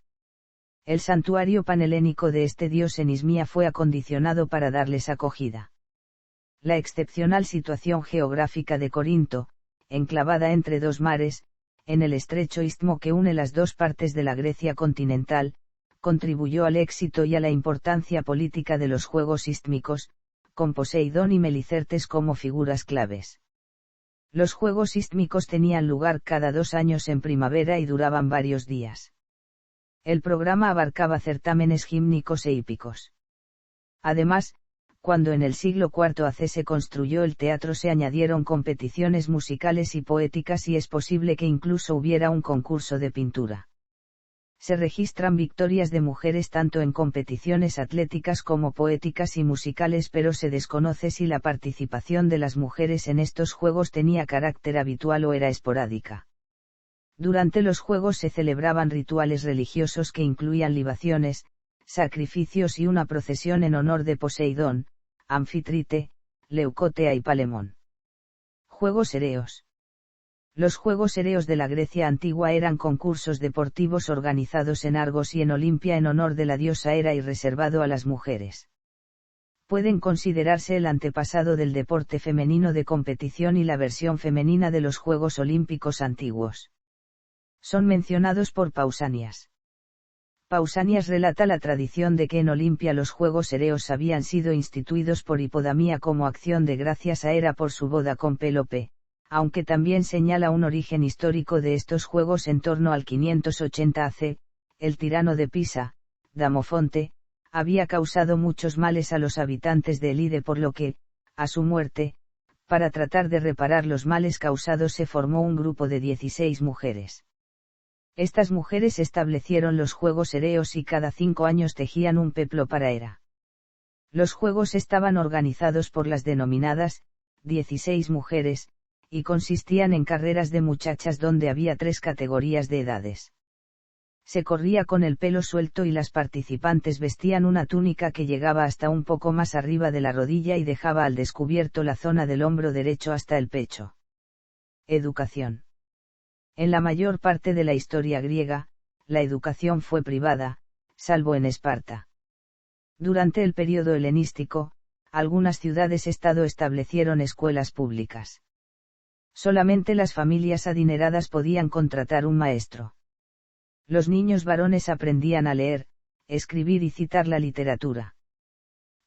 El santuario panhelénico de este dios en Ismía fue acondicionado para darles acogida. La excepcional situación geográfica de Corinto, enclavada entre dos mares, en el estrecho istmo que une las dos partes de la Grecia continental, contribuyó al éxito y a la importancia política de los Juegos Ístmicos, con Poseidón y Melicertes como figuras claves. Los Juegos Ístmicos tenían lugar cada 2 años en primavera y duraban varios días. El programa abarcaba certámenes gímnicos e hípicos. Además, cuando en el siglo IV AC se construyó el teatro, se añadieron competiciones musicales y poéticas y es posible que incluso hubiera un concurso de pintura. Se registran victorias de mujeres tanto en competiciones atléticas como poéticas y musicales, pero se desconoce si la participación de las mujeres en estos juegos tenía carácter habitual o era esporádica. Durante los juegos se celebraban rituales religiosos que incluían libaciones, sacrificios y una procesión en honor de Poseidón, Anfitrite, Leucotea y Palemón. Juegos Ereos. Los Juegos Ereos de la Grecia antigua eran concursos deportivos organizados en Argos y en Olimpia en honor de la diosa Hera y reservado a las mujeres. Pueden considerarse el antepasado del deporte femenino de competición y la versión femenina de los Juegos Olímpicos antiguos. Son mencionados por Pausanias. Pausanias relata la tradición de que en Olimpia los Juegos Ereos habían sido instituidos por Hipodamía como acción de gracias a Hera por su boda con Pélope, aunque también señala un origen histórico de estos juegos en torno al 580 AC, el tirano de Pisa, Damofonte, había causado muchos males a los habitantes de Elide, por lo que, a su muerte, para tratar de reparar los males causados se formó un grupo de 16 mujeres. Estas mujeres establecieron los Juegos Ereos y cada 5 años tejían un peplo para Hera. Los juegos estaban organizados por las denominadas 16 mujeres, y consistían en carreras de muchachas donde había 3 categorías de edades. Se corría con el pelo suelto y las participantes vestían una túnica que llegaba hasta un poco más arriba de la rodilla y dejaba al descubierto la zona del hombro derecho hasta el pecho. Educación. En la mayor parte de la historia griega, la educación fue privada, salvo en Esparta. Durante el período helenístico, algunas ciudades-estado establecieron escuelas públicas. Solamente las familias adineradas podían contratar un maestro. Los niños varones aprendían a leer, escribir y citar la literatura.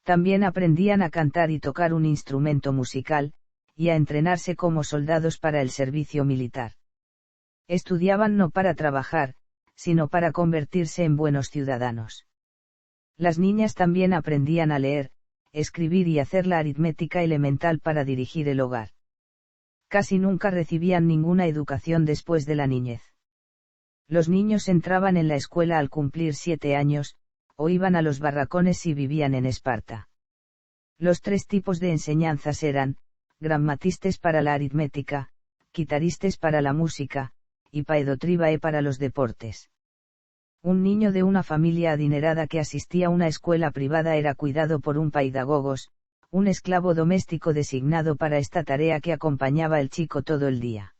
También aprendían a cantar y tocar un instrumento musical, y a entrenarse como soldados para el servicio militar. Estudiaban no para trabajar, sino para convertirse en buenos ciudadanos. Las niñas también aprendían a leer, escribir y hacer la aritmética elemental para dirigir el hogar. Casi nunca recibían ninguna educación después de la niñez. Los niños entraban en la escuela al cumplir 7 años, o iban a los barracones si vivían en Esparta. Los 3 tipos de enseñanzas eran, grammatistes para la aritmética, quitaristes para la música, y paedotribae para los deportes. Un niño de una familia adinerada que asistía a una escuela privada era cuidado por un paidagogos, un esclavo doméstico designado para esta tarea que acompañaba al chico todo el día.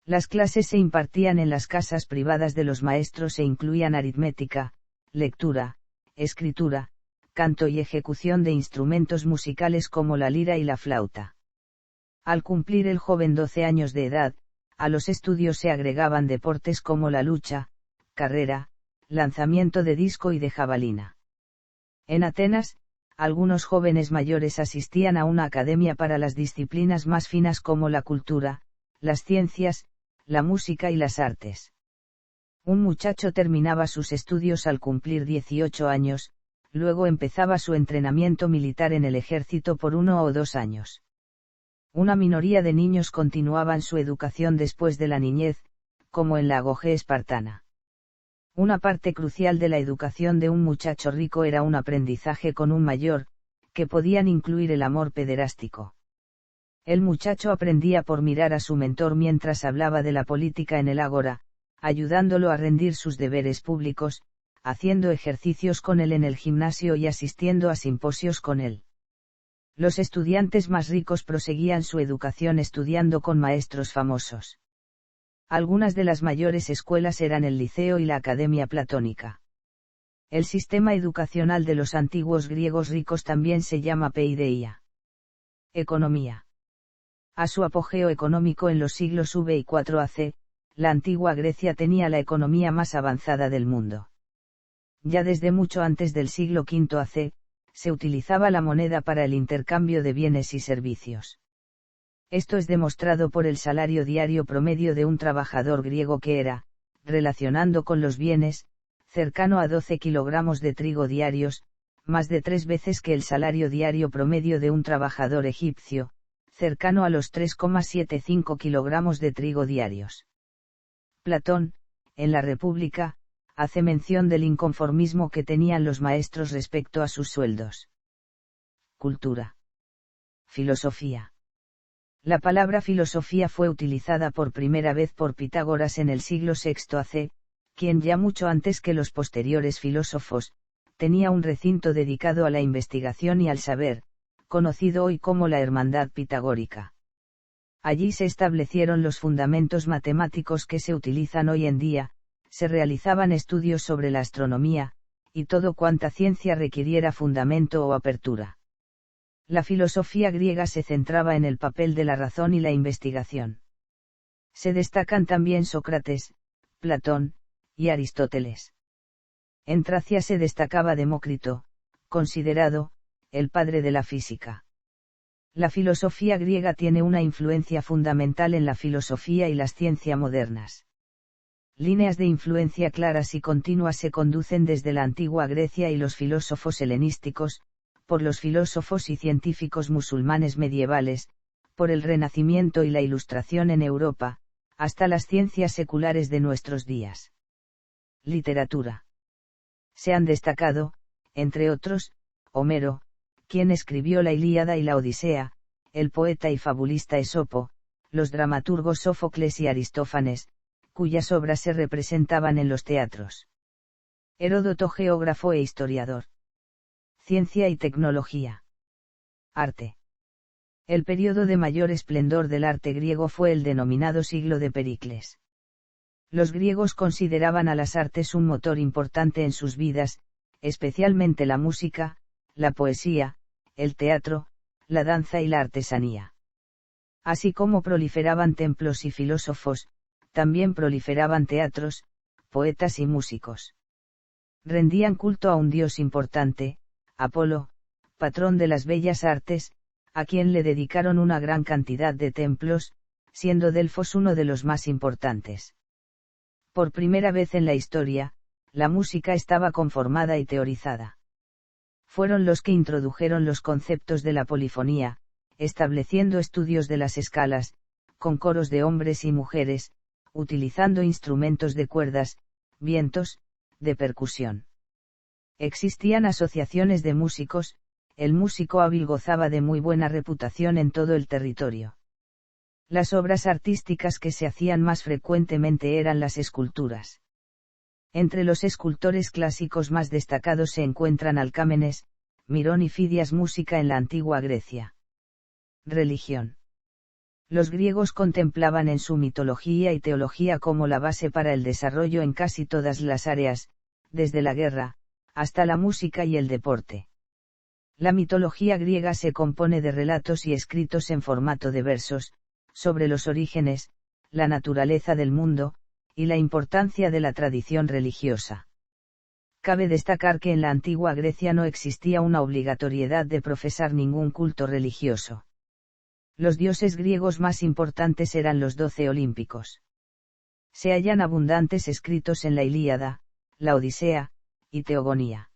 Las clases se impartían en las casas privadas de los maestros e incluían aritmética, lectura, escritura, canto y ejecución de instrumentos musicales como la lira y la flauta. Al cumplir el joven 12 años de edad, a los estudios se agregaban deportes como la lucha, carrera, lanzamiento de disco y de jabalina. En Atenas, algunos jóvenes mayores asistían a una academia para las disciplinas más finas como la cultura, las ciencias, la música y las artes. Un muchacho terminaba sus estudios al cumplir 18 años, luego empezaba su entrenamiento militar en el ejército por 1 o 2 años. Una minoría de niños continuaban su educación después de la niñez, como en la agogé espartana. Una parte crucial de la educación de un muchacho rico era un aprendizaje con un mayor, que podían incluir el amor pederástico. El muchacho aprendía por mirar a su mentor mientras hablaba de la política en el ágora, ayudándolo a rendir sus deberes públicos, haciendo ejercicios con él en el gimnasio y asistiendo a simposios con él. Los estudiantes más ricos proseguían su educación estudiando con maestros famosos. Algunas de las mayores escuelas eran el Liceo y la Academia Platónica. El sistema educacional de los antiguos griegos ricos también se llama paideia. Economía. A su apogeo económico en los siglos V y IV AC, la antigua Grecia tenía la economía más avanzada del mundo. Ya desde mucho antes del siglo V AC, se utilizaba la moneda para el intercambio de bienes y servicios. Esto es demostrado por el salario diario promedio de un trabajador griego que era, relacionando con los bienes, cercano a 12 kilogramos de trigo diarios, más de 3 veces que el salario diario promedio de un trabajador egipcio, cercano a los 3,75 kilogramos de trigo diarios. Platón, en la República, hace mención del inconformismo que tenían los maestros respecto a sus sueldos. Cultura. Filosofía. La palabra filosofía fue utilizada por primera vez por Pitágoras en el siglo VI AC, quien ya mucho antes que los posteriores filósofos, tenía un recinto dedicado a la investigación y al saber, conocido hoy como la Hermandad Pitagórica. Allí se establecieron los fundamentos matemáticos que se utilizan hoy en día, se realizaban estudios sobre la astronomía, y todo cuanta ciencia requiriera fundamento o apertura. La filosofía griega se centraba en el papel de la razón y la investigación. Se destacan también Sócrates, Platón, y Aristóteles. En Tracia se destacaba Demócrito, considerado, el padre de la física. La filosofía griega tiene una influencia fundamental en la filosofía y las ciencias modernas. Líneas de influencia claras y continuas se conducen desde la antigua Grecia y los filósofos helenísticos, por los filósofos y científicos musulmanes medievales, por el Renacimiento y la Ilustración en Europa, hasta las ciencias seculares de nuestros días. Literatura. Se han destacado, entre otros, Homero, quien escribió la Ilíada y la Odisea, el poeta y fabulista Esopo, los dramaturgos Sófocles y Aristófanes, cuyas obras se representaban en los teatros. Heródoto, geógrafo e historiador. Ciencia y tecnología. Arte. El período de mayor esplendor del arte griego fue el denominado siglo de Pericles. Los griegos consideraban a las artes un motor importante en sus vidas, especialmente la música, la poesía, el teatro, la danza y la artesanía. Así como proliferaban templos y filósofos, también proliferaban teatros, poetas y músicos. Rendían culto a un dios importante, Apolo, patrón de las bellas artes, a quien le dedicaron una gran cantidad de templos, siendo Delfos uno de los más importantes. Por primera vez en la historia, la música estaba conformada y teorizada. Fueron los que introdujeron los conceptos de la polifonía, estableciendo estudios de las escalas, con coros de hombres y mujeres, utilizando instrumentos de cuerdas, vientos, de percusión. Existían asociaciones de músicos, el músico hábil gozaba de muy buena reputación en todo el territorio. Las obras artísticas que se hacían más frecuentemente eran las esculturas. Entre los escultores clásicos más destacados se encuentran Alcámenes, Mirón y Fidias. Música en la antigua Grecia. Religión. Los griegos contemplaban en su mitología y teología como la base para el desarrollo en casi todas las áreas, desde la guerra, hasta la música y el deporte. La mitología griega se compone de relatos y escritos en formato de versos, sobre los orígenes, la naturaleza del mundo, y la importancia de la tradición religiosa. Cabe destacar que en la antigua Grecia no existía una obligatoriedad de profesar ningún culto religioso. Los dioses griegos más importantes eran los 12 olímpicos. Se hallan abundantes escritos en la Ilíada, la Odisea, y Teogonía.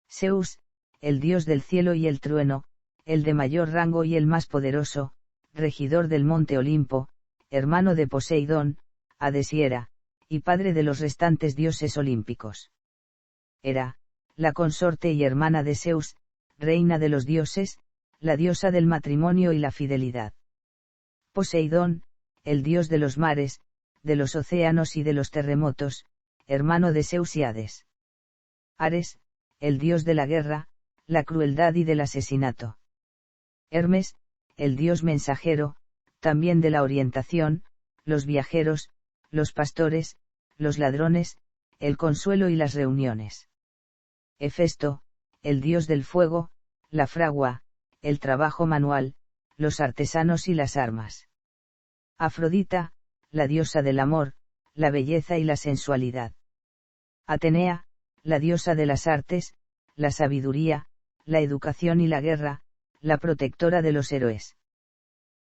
Zeus, el dios del cielo y el trueno, el de mayor rango y el más poderoso, regidor del monte Olimpo, hermano de Poseidón, Hades y Hera, y padre de los restantes dioses olímpicos. Hera, la consorte y hermana de Zeus, reina de los dioses, la diosa del matrimonio y la fidelidad. Poseidón, el dios de los mares, de los océanos y de los terremotos, hermano de Zeus y Hades. Ares, el dios de la guerra, la crueldad y del asesinato. Hermes, el dios mensajero, también de la orientación, los viajeros, los pastores, los ladrones, el consuelo y las reuniones. Hefesto, el dios del fuego, la fragua, el trabajo manual, los artesanos y las armas. Afrodita, la diosa del amor, la belleza y la sensualidad. Atenea, la diosa de las artes, la sabiduría, la educación y la guerra, la protectora de los héroes.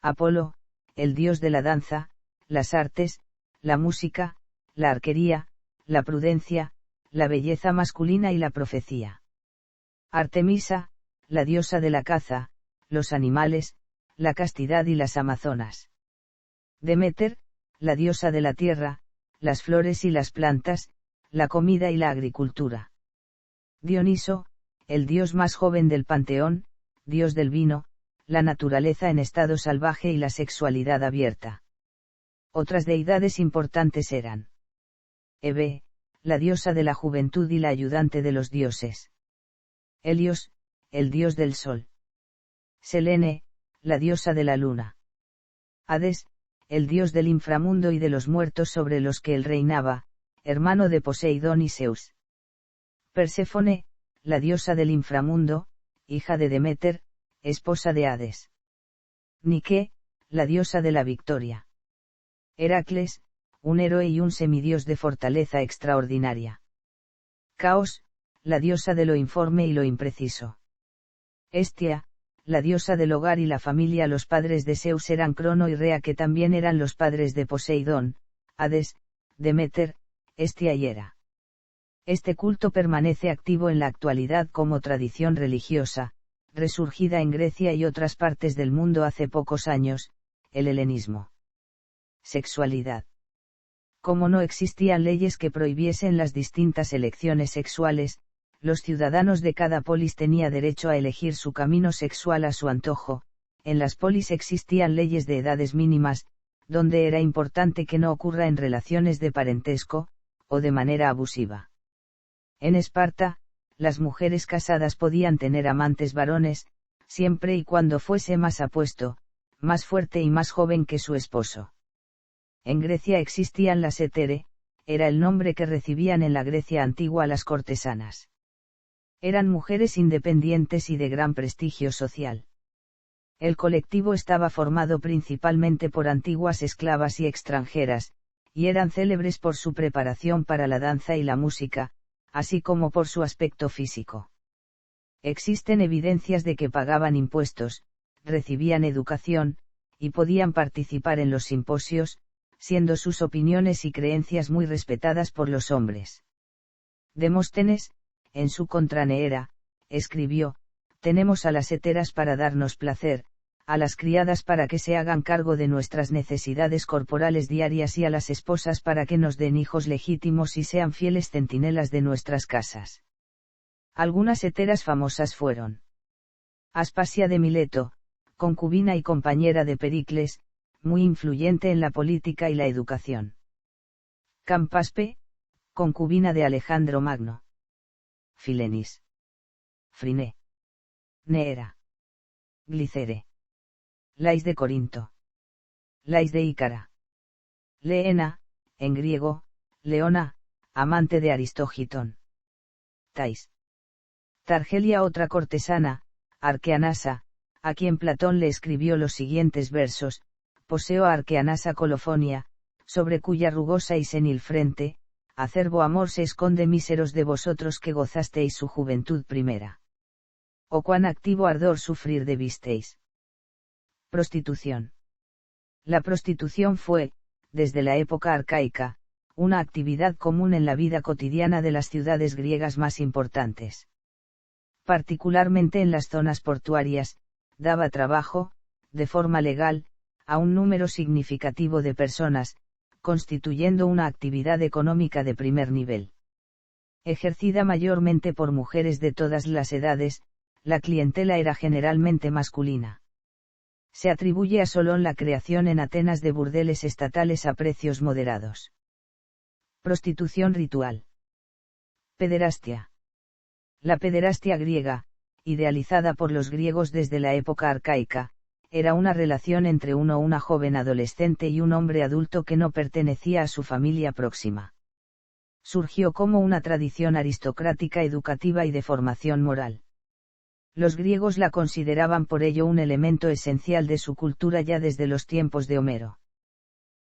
Apolo, el dios de la danza, las artes, la música, la arquería, la prudencia, la belleza masculina y la profecía. Artemisa, la diosa de la caza, los animales, la castidad y las amazonas. Deméter, la diosa de la tierra, las flores y las plantas, la comida y la agricultura. Dioniso, el dios más joven del panteón, dios del vino, la naturaleza en estado salvaje y la sexualidad abierta. Otras deidades importantes eran Hebe, la diosa de la juventud y la ayudante de los dioses. Helios, el dios del sol. Selene, la diosa de la luna. Hades, el dios del inframundo y de los muertos sobre los que él reinaba, hermano de Poseidón y Zeus. Perséfone, la diosa del inframundo, hija de Deméter, esposa de Hades. Nike, la diosa de la victoria. Heracles, un héroe y un semidios de fortaleza extraordinaria. Caos, la diosa de lo informe y lo impreciso. Hestia, la diosa del hogar y la familia. Los padres de Zeus eran Crono y Rea, que también eran los padres de Poseidón, Hades, Deméter, Hestia y Hera. Este culto permanece activo en la actualidad como tradición religiosa, resurgida en Grecia y otras partes del mundo hace pocos años, el helenismo. Sexualidad. Como no existían leyes que prohibiesen las distintas elecciones sexuales, los ciudadanos de cada polis tenían derecho a elegir su camino sexual a su antojo. En las polis existían leyes de edades mínimas, donde era importante que no ocurra en relaciones de parentesco, o de manera abusiva. En Esparta, las mujeres casadas podían tener amantes varones, siempre y cuando fuese más apuesto, más fuerte y más joven que su esposo. En Grecia existían las hetere, era el nombre que recibían en la Grecia antigua las cortesanas. Eran mujeres independientes y de gran prestigio social. El colectivo estaba formado principalmente por antiguas esclavas y extranjeras, y eran célebres por su preparación para la danza y la música, así como por su aspecto físico. Existen evidencias de que pagaban impuestos, recibían educación, y podían participar en los simposios, siendo sus opiniones y creencias muy respetadas por los hombres. Demóstenes, en su Contraneera, escribió: tenemos a las heteras para darnos placer, a las criadas para que se hagan cargo de nuestras necesidades corporales diarias y a las esposas para que nos den hijos legítimos y sean fieles centinelas de nuestras casas. Algunas heteras famosas fueron Aspasia de Mileto, concubina y compañera de Pericles, muy influyente en la política y la educación. Campaspe, concubina de Alejandro Magno. Filenis. Friné. Neera. Glicere. Lais de Corinto. Lais de Ícara. Leena, en griego, Leona, amante de Aristógitón. Tais. Targelia, otra cortesana, Arqueanasa, a quien Platón le escribió los siguientes versos: poseo a Arqueanasa Colofonia, sobre cuya rugosa y senil frente, acerbo amor se esconde, míseros de vosotros que gozasteis su juventud primera. O cuán activo ardor sufrir debisteis. Prostitución. La prostitución fue, desde la época arcaica, una actividad común en la vida cotidiana de las ciudades griegas más importantes. Particularmente en las zonas portuarias, daba trabajo, de forma legal, a un número significativo de personas, constituyendo una actividad económica de primer nivel. Ejercida mayormente por mujeres de todas las edades, la clientela era generalmente masculina. Se atribuye a Solón la creación en Atenas de burdeles estatales a precios moderados. Prostitución ritual. Pederastia. La pederastia griega, idealizada por los griegos desde la época arcaica, era una relación entre una joven adolescente y un hombre adulto que no pertenecía a su familia próxima. Surgió como una tradición aristocrática educativa y de formación moral. Los griegos la consideraban por ello un elemento esencial de su cultura ya desde los tiempos de Homero.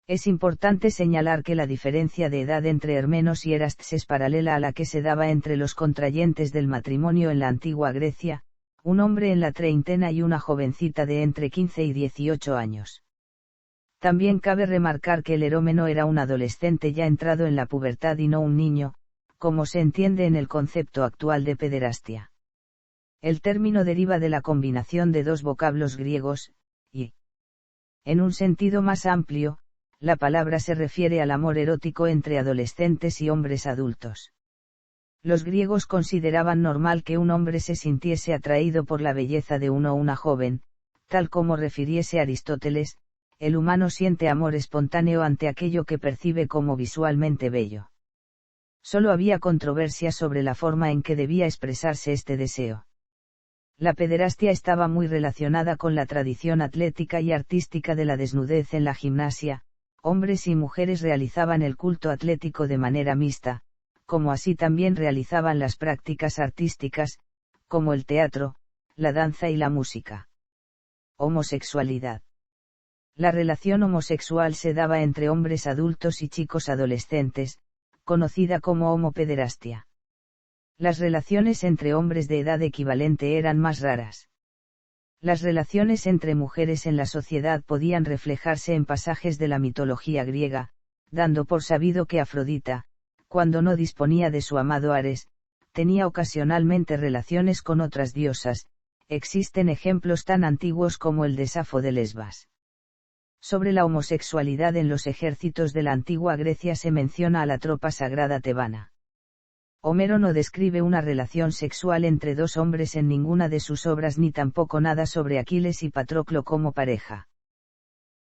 Es importante señalar que la diferencia de edad entre Hermenos y Erastes es paralela a la que se daba entre los contrayentes del matrimonio en la antigua Grecia, un hombre en la treintena y una jovencita de entre 15 y 18 años. También cabe remarcar que el erómeno era un adolescente ya entrado en la pubertad y no un niño, como se entiende en el concepto actual de pederastia. El término deriva de la combinación de dos vocablos griegos, y. En un sentido más amplio, la palabra se refiere al amor erótico entre adolescentes y hombres adultos. Los griegos consideraban normal que un hombre se sintiese atraído por la belleza de una joven, tal como refiriese Aristóteles, el humano siente amor espontáneo ante aquello que percibe como visualmente bello. Solo había controversia sobre la forma en que debía expresarse este deseo. La pederastia estaba muy relacionada con la tradición atlética y artística de la desnudez en la gimnasia. Hombres y mujeres realizaban el culto atlético de manera mixta, como así también realizaban las prácticas artísticas, como el teatro, la danza y la música. Homosexualidad. La relación homosexual se daba entre hombres adultos y chicos adolescentes, conocida como homopederastia. Las relaciones entre hombres de edad equivalente eran más raras. Las relaciones entre mujeres en la sociedad podían reflejarse en pasajes de la mitología griega, dando por sabido que Afrodita, cuando no disponía de su amado Ares, tenía ocasionalmente relaciones con otras diosas. Existen ejemplos tan antiguos como el de Safo de Lesbas. Sobre la homosexualidad en los ejércitos de la antigua Grecia se menciona a la tropa sagrada tebana. Homero no describe una relación sexual entre dos hombres en ninguna de sus obras ni tampoco nada sobre Aquiles y Patroclo como pareja.